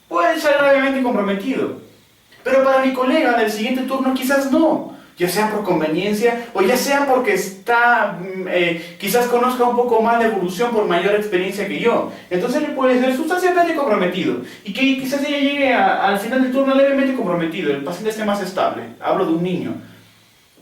A: puede ser gravemente comprometido, pero para mi colega del siguiente turno quizás no, ya sea por conveniencia o ya sea porque quizás conozca un poco más de evolución por mayor experiencia que yo. Entonces le puede ser sustancialmente comprometido y que quizás ella llegue al final del turno levemente comprometido, el paciente esté más estable. Hablo de un niño.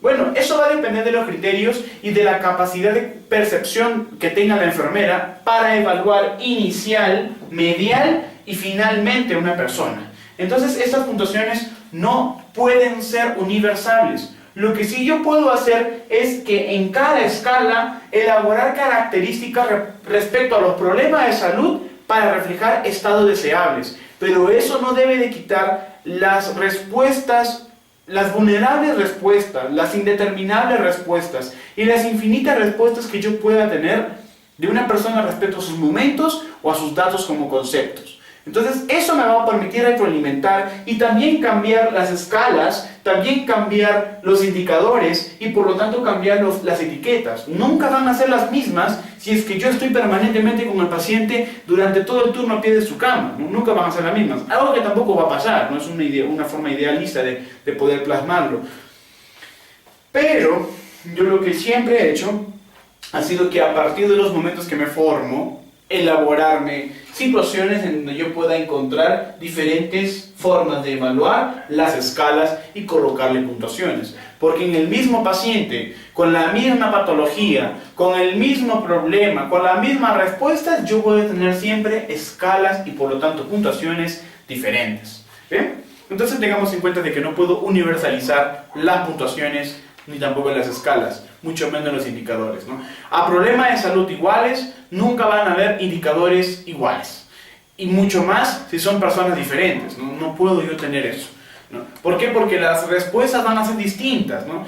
A: Bueno, eso va a depender de los criterios y de la capacidad de percepción que tenga la enfermera para evaluar inicial, medial y finalmente una persona. Entonces estas puntuaciones no pueden ser universales. Lo que sí yo puedo hacer es que en cada escala elaborar características respecto a los problemas de salud para reflejar estados deseables. Pero eso no debe de quitar las respuestas, las vulnerables respuestas, las indeterminables respuestas y las infinitas respuestas que yo pueda tener de una persona respecto a sus momentos o a sus datos como conceptos. Entonces eso me va a permitir retroalimentar y también cambiar las escalas, también cambiar los indicadores y por lo tanto cambiar las etiquetas. Nunca van a ser las mismas si es que yo estoy permanentemente con el paciente durante todo el turno a pie de su cama. Nunca van a ser las mismas. Algo que tampoco va a pasar, no es una forma idealista de poder plasmarlo. Pero yo lo que siempre he hecho ha sido que a partir de los momentos que me formo, elaborarme situaciones en donde yo pueda encontrar diferentes formas de evaluar las escalas y colocarle puntuaciones. Porque en el mismo paciente, con la misma patología, con el mismo problema, con la misma respuesta, yo voy a tener siempre escalas y por lo tanto puntuaciones diferentes. ¿Bien? Entonces tengamos en cuenta de que no puedo universalizar las puntuaciones ni tampoco las escalas, mucho menos los indicadores, ¿no? A problemas de salud iguales nunca van a haber indicadores iguales, y mucho más si son personas diferentes, ¿no? No puedo yo tener eso, ¿no? ¿Por qué? Porque las respuestas van a ser distintas, ¿no?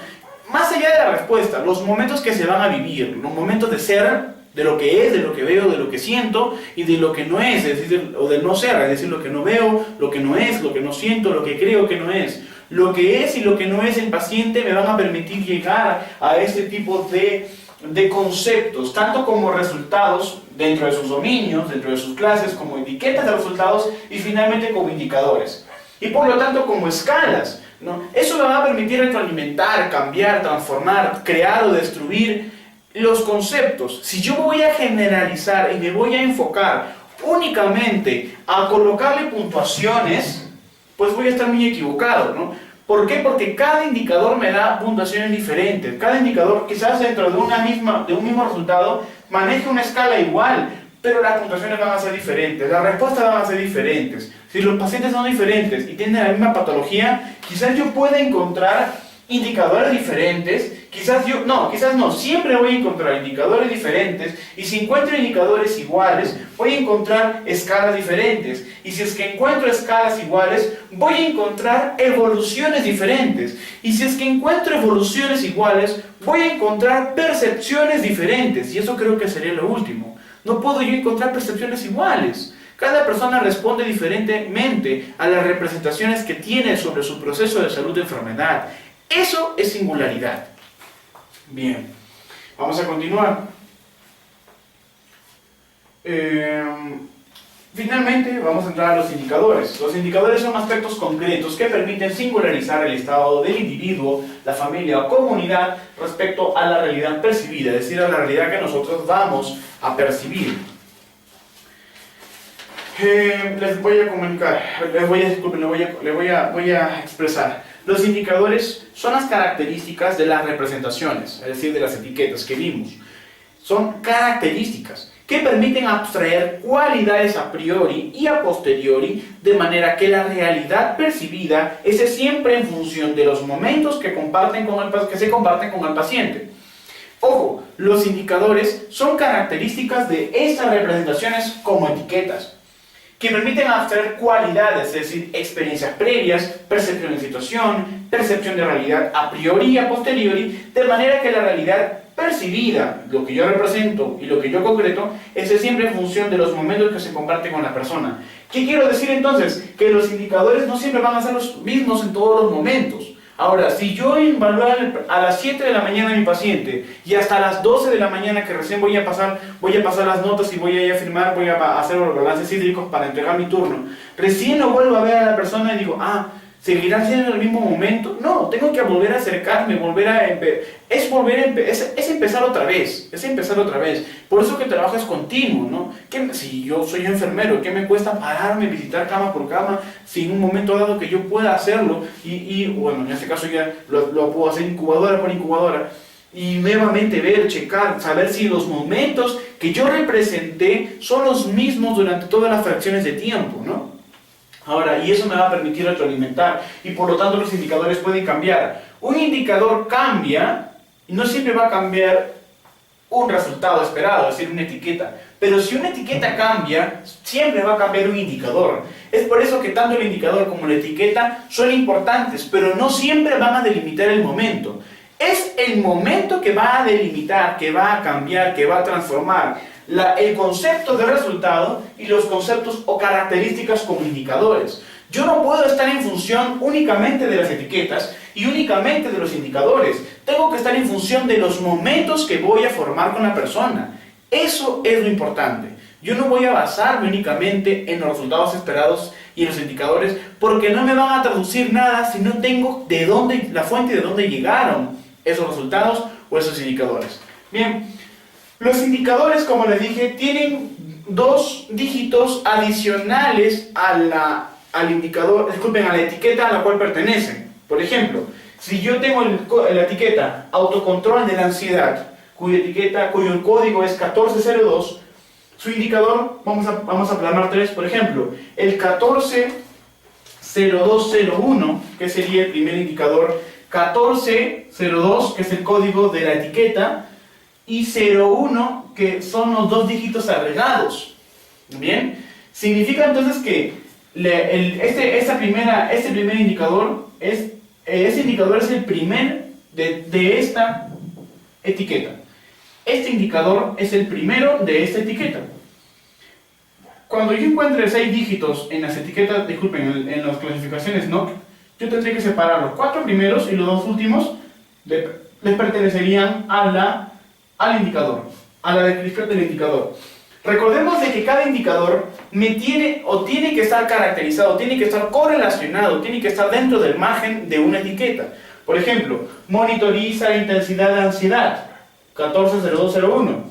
A: Más allá de la respuesta, los momentos que se van a vivir, los momentos de ser, de lo que es, de lo que veo, de lo que siento y de lo que no es decir, o de no ser, es decir, lo que no veo, lo que no es, lo que no siento, lo que creo que no es. Lo que es y lo que no es el paciente me van a permitir llegar a este tipo de conceptos, tanto como resultados dentro de sus dominios, dentro de sus clases, como etiquetas de resultados y finalmente como indicadores. Y por lo tanto como escalas, ¿no? Eso me va a permitir retroalimentar, cambiar, transformar, crear o destruir los conceptos. Si yo voy a generalizar y me voy a enfocar únicamente a colocarle puntuaciones, pues voy a estar muy equivocado, ¿no? ¿Por qué? Porque cada indicador me da puntuaciones diferentes. Cada indicador, quizás dentro de un mismo resultado, maneje una escala igual, pero las puntuaciones van a ser diferentes, las respuestas van a ser diferentes. Si los pacientes son diferentes y tienen la misma patología, quizás yo pueda encontrar indicadores diferentes, quizás no, siempre voy a encontrar indicadores diferentes, y si encuentro indicadores iguales, voy a encontrar escalas diferentes, y si es que encuentro escalas iguales, voy a encontrar evoluciones diferentes, y si es que encuentro evoluciones iguales, voy a encontrar percepciones diferentes, y eso creo que sería lo último. No puedo yo encontrar percepciones iguales. Cada persona responde diferentemente a las representaciones que tiene sobre su proceso de salud de enfermedad. Eso es singularidad. Bien, vamos a continuar. Finalmente vamos a entrar a los indicadores. Los indicadores son aspectos concretos que permiten singularizar el estado del individuo, la familia o comunidad respecto a la realidad percibida, es decir, a la realidad que nosotros vamos a percibir. Les voy a comunicar, voy a expresar. Los indicadores son las características de las representaciones, es decir, de las etiquetas que vimos. Son características que permiten abstraer cualidades a priori y a posteriori, de manera que la realidad percibida es siempre en función de los momentos que se comparten con el paciente. Ojo, los indicadores son características de estas representaciones como etiquetas, que permiten abstraer cualidades, es decir, experiencias previas, percepción de situación, percepción de realidad a priori y a posteriori, de manera que la realidad percibida, lo que yo represento y lo que yo concreto, es siempre en función de los momentos que se comparten con la persona. ¿Qué quiero decir entonces? Que los indicadores no siempre van a ser los mismos en todos los momentos. Ahora, si yo evalúo a las 7 de la mañana a mi paciente y hasta las 12 de la mañana que recién voy a pasar las notas y voy a ir a firmar, voy a hacer los balances hídricos para entregar mi turno, recién lo vuelvo a ver a la persona y digo, ¿seguirá siendo en el mismo momento? No, tengo que volver a acercarme, es empezar otra vez, Por eso que el trabajo es continuo, ¿no? Si yo soy enfermero, ¿qué me cuesta pararme, visitar cama por cama, si en un momento dado que yo pueda hacerlo? Bueno, en este caso ya lo puedo hacer incubadora por incubadora, y nuevamente ver, checar, saber si los momentos que yo representé son los mismos durante todas las fracciones de tiempo, ¿no? Ahora, y eso me va a permitir retroalimentar, y por lo tanto los indicadores pueden cambiar. Un indicador cambia, y no siempre va a cambiar un resultado esperado, es decir, una etiqueta. Pero si una etiqueta cambia, siempre va a cambiar un indicador. Es por eso que tanto el indicador como la etiqueta son importantes, pero no siempre van a delimitar el momento. Es el momento que va a delimitar, que va a cambiar, que va a transformar el concepto de resultado y los conceptos o características como indicadores. Yo no puedo estar en función únicamente de las etiquetas y únicamente de los indicadores. Tengo que estar en función de los momentos que voy a formar con la persona. Eso es lo importante. Yo no voy a basarme únicamente en los resultados esperados y en los indicadores, porque no me van a traducir nada si no tengo la fuente de dónde llegaron esos resultados o esos indicadores. Bien. Los indicadores, como les dije, tienen 2 dígitos adicionales a la etiqueta a la cual pertenecen. Por ejemplo, si yo tengo la etiqueta autocontrol de la ansiedad, cuyo código es 1402, su indicador, vamos a plasmar 3, por ejemplo, el 140201, que sería el primer indicador, 1402, que es el código de la etiqueta, y 01, que son los 2 dígitos agregados. ¿Bien? Significa entonces que este primer indicador es el primer de esta etiqueta. Este indicador es el primero de esta etiqueta. Cuando yo encuentre 6 dígitos en las etiquetas, en las clasificaciones NOC, yo tendré que separar los 4 primeros y los 2 últimos les pertenecerían al indicador, a la descripción del indicador. Recordemos de que cada indicador tiene que estar caracterizado, tiene que estar correlacionado, tiene que estar dentro del margen de una etiqueta. Por ejemplo, monitoriza la intensidad de ansiedad, 140201.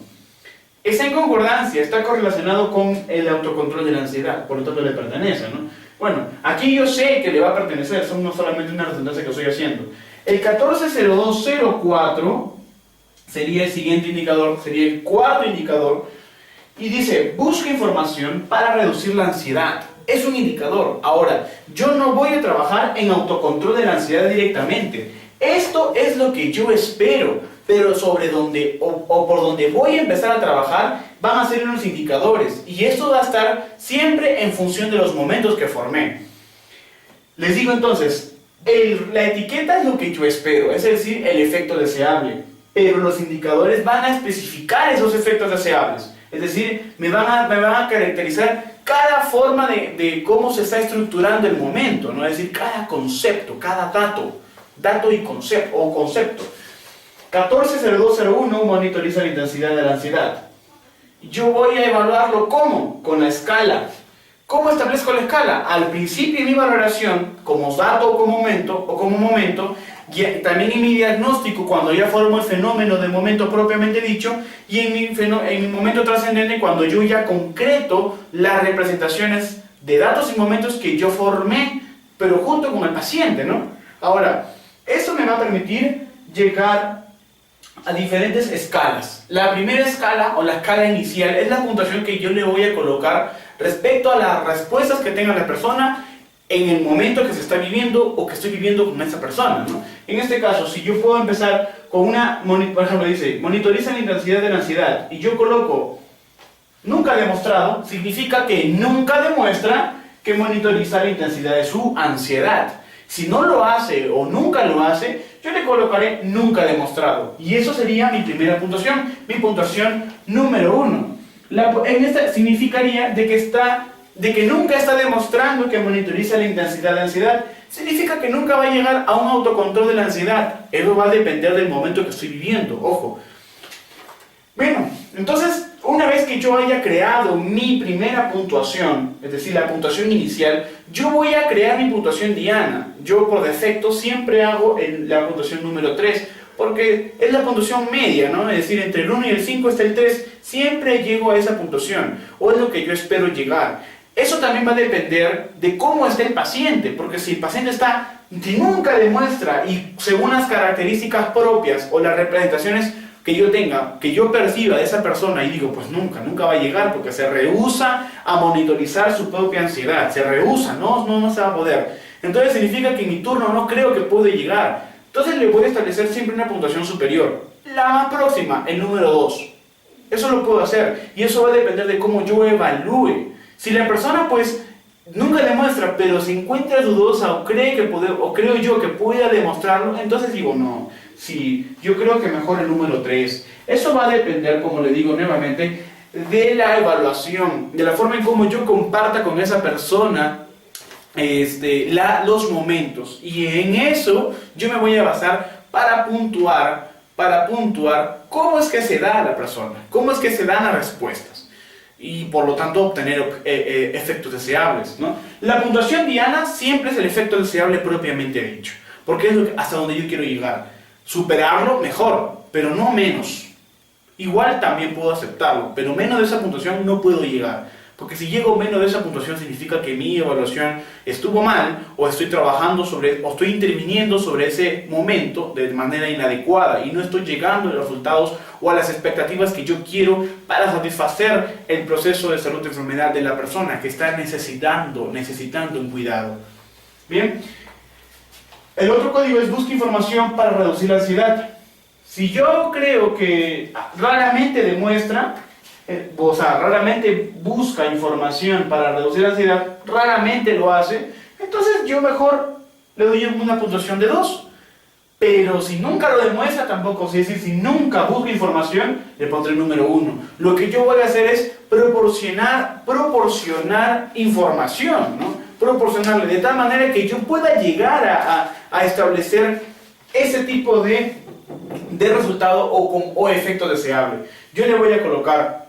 A: Está en concordancia, está correlacionado con el autocontrol de la ansiedad, por lo tanto le pertenece, ¿no? Bueno, aquí yo sé que le va a pertenecer, son no solamente una redundancia que estoy haciendo. El 140204 sería el siguiente indicador, sería el cuarto indicador, y dice, busca información para reducir la ansiedad. Es un indicador. Ahora, yo no voy a trabajar en autocontrol de la ansiedad directamente. Esto es lo que yo espero, pero por donde voy a empezar a trabajar van a ser unos indicadores, y esto va a estar siempre en función de los momentos que formé. Les digo entonces, la etiqueta es lo que yo espero, es decir, el efecto deseable. Pero los indicadores van a especificar esos efectos deseables. Es decir, me van a caracterizar cada forma de cómo se está estructurando el momento, ¿no? Es decir, cada concepto, cada dato y concepto. 140201 monitoriza la intensidad de la ansiedad. Yo voy a evaluarlo ¿cómo? Con la escala. ¿Cómo establezco la escala? Al principio de mi valoración, como dato o como momento, y también en mi diagnóstico, cuando ya formo el fenómeno del momento propiamente dicho, y en mi momento trascendente, cuando yo ya concreto las representaciones de datos y momentos que yo formé, pero junto con el paciente, ¿no? Ahora, eso me va a permitir llegar a diferentes escalas. La primera escala, o la escala inicial, es la puntuación que yo le voy a colocar respecto a las respuestas que tenga la persona en el momento que se está viviendo o que estoy viviendo con esa persona, ¿no? En este caso, si yo puedo empezar con por ejemplo, dice, monitoriza la intensidad de la ansiedad, y yo coloco nunca demostrado, significa que nunca demuestra que monitoriza la intensidad de su ansiedad. Si no lo hace o nunca lo hace, yo le colocaré nunca demostrado. Y eso sería mi primera puntuación, mi puntuación número 1. En esta significaría de que nunca está demostrando que monitoriza la intensidad de ansiedad. Significa que nunca va a llegar a un autocontrol de la ansiedad. Eso va a depender del momento que estoy viviendo, ojo. Bueno, entonces, una vez que yo haya creado mi primera puntuación, es decir, la puntuación inicial, yo voy a crear mi puntuación diana. Yo por defecto siempre hago la puntuación número 3, porque es la puntuación media, ¿no? Es decir, entre el 1 y el 5 está el 3, siempre llego a esa puntuación, o es lo que yo espero llegar. Eso también va a depender de cómo está el paciente, porque si el paciente si nunca demuestra, y según las características propias o las representaciones que yo tenga, que yo perciba de esa persona y digo, pues nunca va a llegar porque se rehúsa a monitorizar su propia ansiedad, se rehúsa, no se va a poder. Entonces significa que en mi turno no creo que puede llegar. Entonces le voy a establecer siempre una puntuación superior, la más próxima, el número 2. Eso lo puedo hacer y eso va a depender de cómo yo evalúe. Si la persona pues nunca demuestra, pero se encuentra dudosa o creo yo que pueda demostrarlo, entonces digo no. Sí, yo creo que mejor el número 3. Eso va a depender, como le digo nuevamente, de la evaluación, de la forma en cómo yo comparta con esa persona los momentos. Y en eso yo me voy a basar para puntuar cómo es que se da a la persona, cómo es que se dan las respuestas. Y por lo tanto obtener efectos deseables, ¿no? La puntuación diana siempre es el efecto deseable propiamente dicho, porque es hasta donde yo quiero llegar. Superarlo, mejor, pero no menos. Igual también puedo aceptarlo, pero menos de esa puntuación no puedo llegar. Porque si llego menos de esa puntuación significa que mi evaluación estuvo mal, o estoy trabajando o estoy interviniendo sobre ese momento de manera inadecuada y no estoy llegando a los resultados o a las expectativas que yo quiero para satisfacer el proceso de salud y enfermedad de la persona que está necesitando un cuidado. Bien. El otro código es busca información para reducir la ansiedad. Si yo creo que raramente demuestra, raramente busca información para reducir la ansiedad, raramente lo hace, entonces yo mejor le doy una puntuación de 2. Pero si nunca lo demuestra tampoco, es decir, si nunca busca información, le pondré el número 1. Lo que yo voy a hacer es proporcionar información, ¿no? Proporcionarle de tal manera que yo pueda llegar a establecer ese tipo de resultado o efecto deseable. Yo le voy a colocar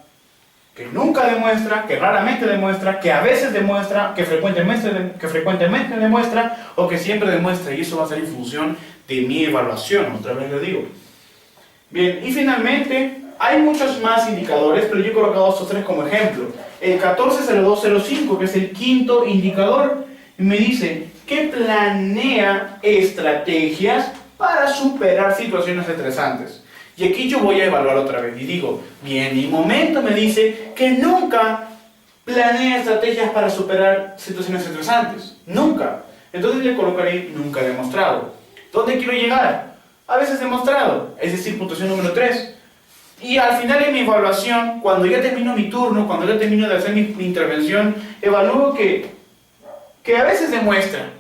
A: que nunca demuestra, que raramente demuestra, que a veces demuestra, que frecuentemente demuestra o que siempre demuestra, y eso va a ser en función de mi evaluación, otra vez le digo. Bien, y finalmente hay muchos más indicadores, pero yo he colocado estos 3 como ejemplo. El 140205, que es el quinto indicador, me dice que planea estrategias para superar situaciones estresantes. Y aquí yo voy a evaluar otra vez y digo, bien, mi momento me dice que nunca planea estrategias para superar situaciones estresantes. Nunca. Entonces le colocaré nunca demostrado. ¿Dónde quiero llegar? A veces demostrado, es decir, puntuación número 3. Y al final de mi evaluación, cuando ya termino mi turno, cuando ya termino de hacer mi intervención, evalúo que a veces demuestra.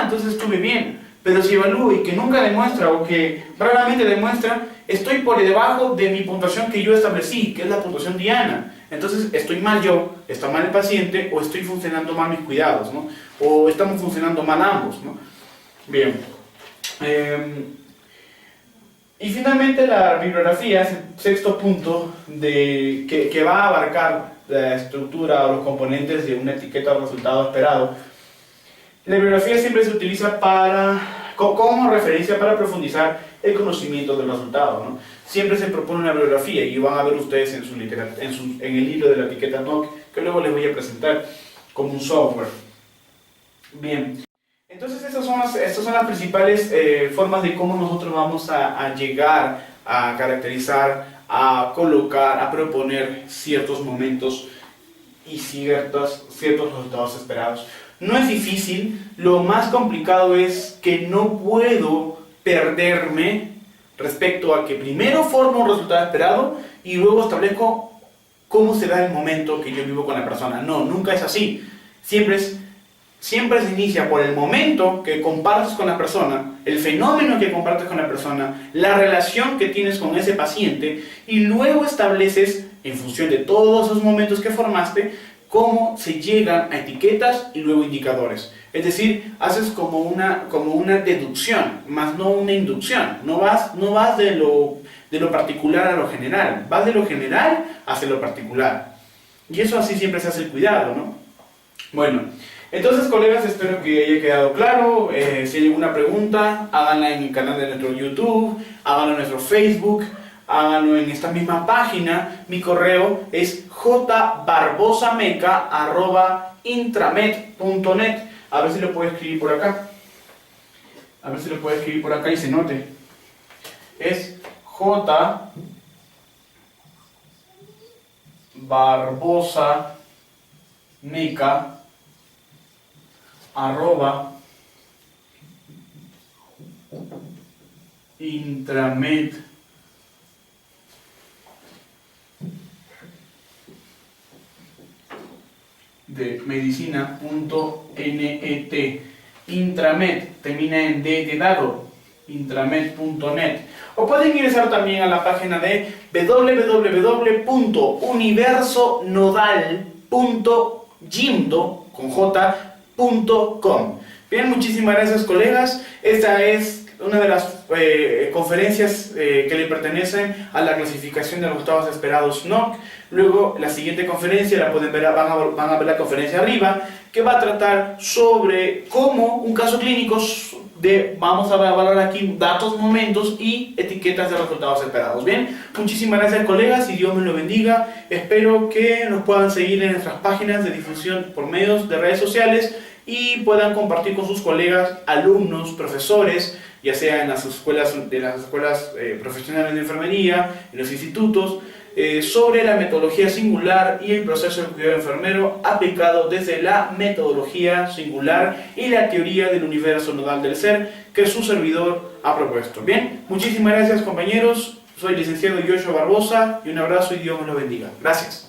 A: Entonces estuve bien. Pero si evalúo y que nunca demuestra o que raramente demuestra, estoy por debajo de mi puntuación que yo establecí, que es la puntuación diana. Entonces estoy mal yo, está mal el paciente, o estoy funcionando mal mis cuidados, ¿no? O estamos funcionando mal ambos, ¿no? Bien. Y finalmente la bibliografía es el sexto punto que va a abarcar la estructura o los componentes de una etiqueta o resultado esperado. La bibliografía siempre se utiliza como referencia para profundizar el conocimiento del resultado, ¿no? Siempre se propone una bibliografía y van a ver ustedes en el libro de la etiqueta NOC, que luego les voy a presentar como un software. Bien. Entonces estas son las principales formas de cómo nosotros vamos a llegar a caracterizar, a colocar, a proponer ciertos momentos y ciertos resultados esperados. No es difícil, lo más complicado es que no puedo perderme respecto a que primero formo un resultado esperado y luego establezco cómo será el momento que yo vivo con la persona. No, nunca es así. Siempre se inicia por el momento que compartes con la persona, el fenómeno que compartes con la persona, la relación que tienes con ese paciente y luego estableces, en función de todos esos momentos que formaste, cómo se llegan a etiquetas y luego indicadores. Es decir, haces como una deducción, más no una inducción. No vas de lo particular a lo general, vas de lo general hacia lo particular. Y eso así siempre se hace el cuidado, ¿no? Bueno, entonces colegas, espero que haya quedado claro. Si hay alguna pregunta, háganla en el canal de nuestro YouTube, háganlo en nuestro Facebook, háganlo en esta misma página. Mi correo es jbarbosameca@intramed.net. A ver si lo puedo escribir por acá. A ver si lo puedo escribir por acá y se note. Es jbarbosameca@intramed de medicina.net. Intramed termina en D de dado, intramed.net. O pueden ingresar también a la página de www.universonodal.jimdo.com. Bien, muchísimas gracias colegas. Esta es una de las conferencias que le pertenecen a la clasificación de los resultados esperados NOC. Luego la siguiente conferencia la pueden ver, van a ver la conferencia arriba, que va a tratar sobre cómo un caso clínico vamos a valorar aquí datos, momentos y etiquetas de resultados esperados. Bien, muchísimas gracias colegas y Dios me lo bendiga. Espero que nos puedan seguir en nuestras páginas de difusión por medios de redes sociales y puedan compartir con sus colegas, alumnos, profesores, ya sea en las escuelas profesionales de enfermería, en los institutos, sobre la metodología singular y el proceso de cuidado enfermero aplicado desde la metodología singular y la teoría del universo nodal del ser que su servidor ha propuesto. Bien, muchísimas gracias compañeros, soy licenciado Joshua Barbosa y un abrazo y Dios me lo bendiga. Gracias.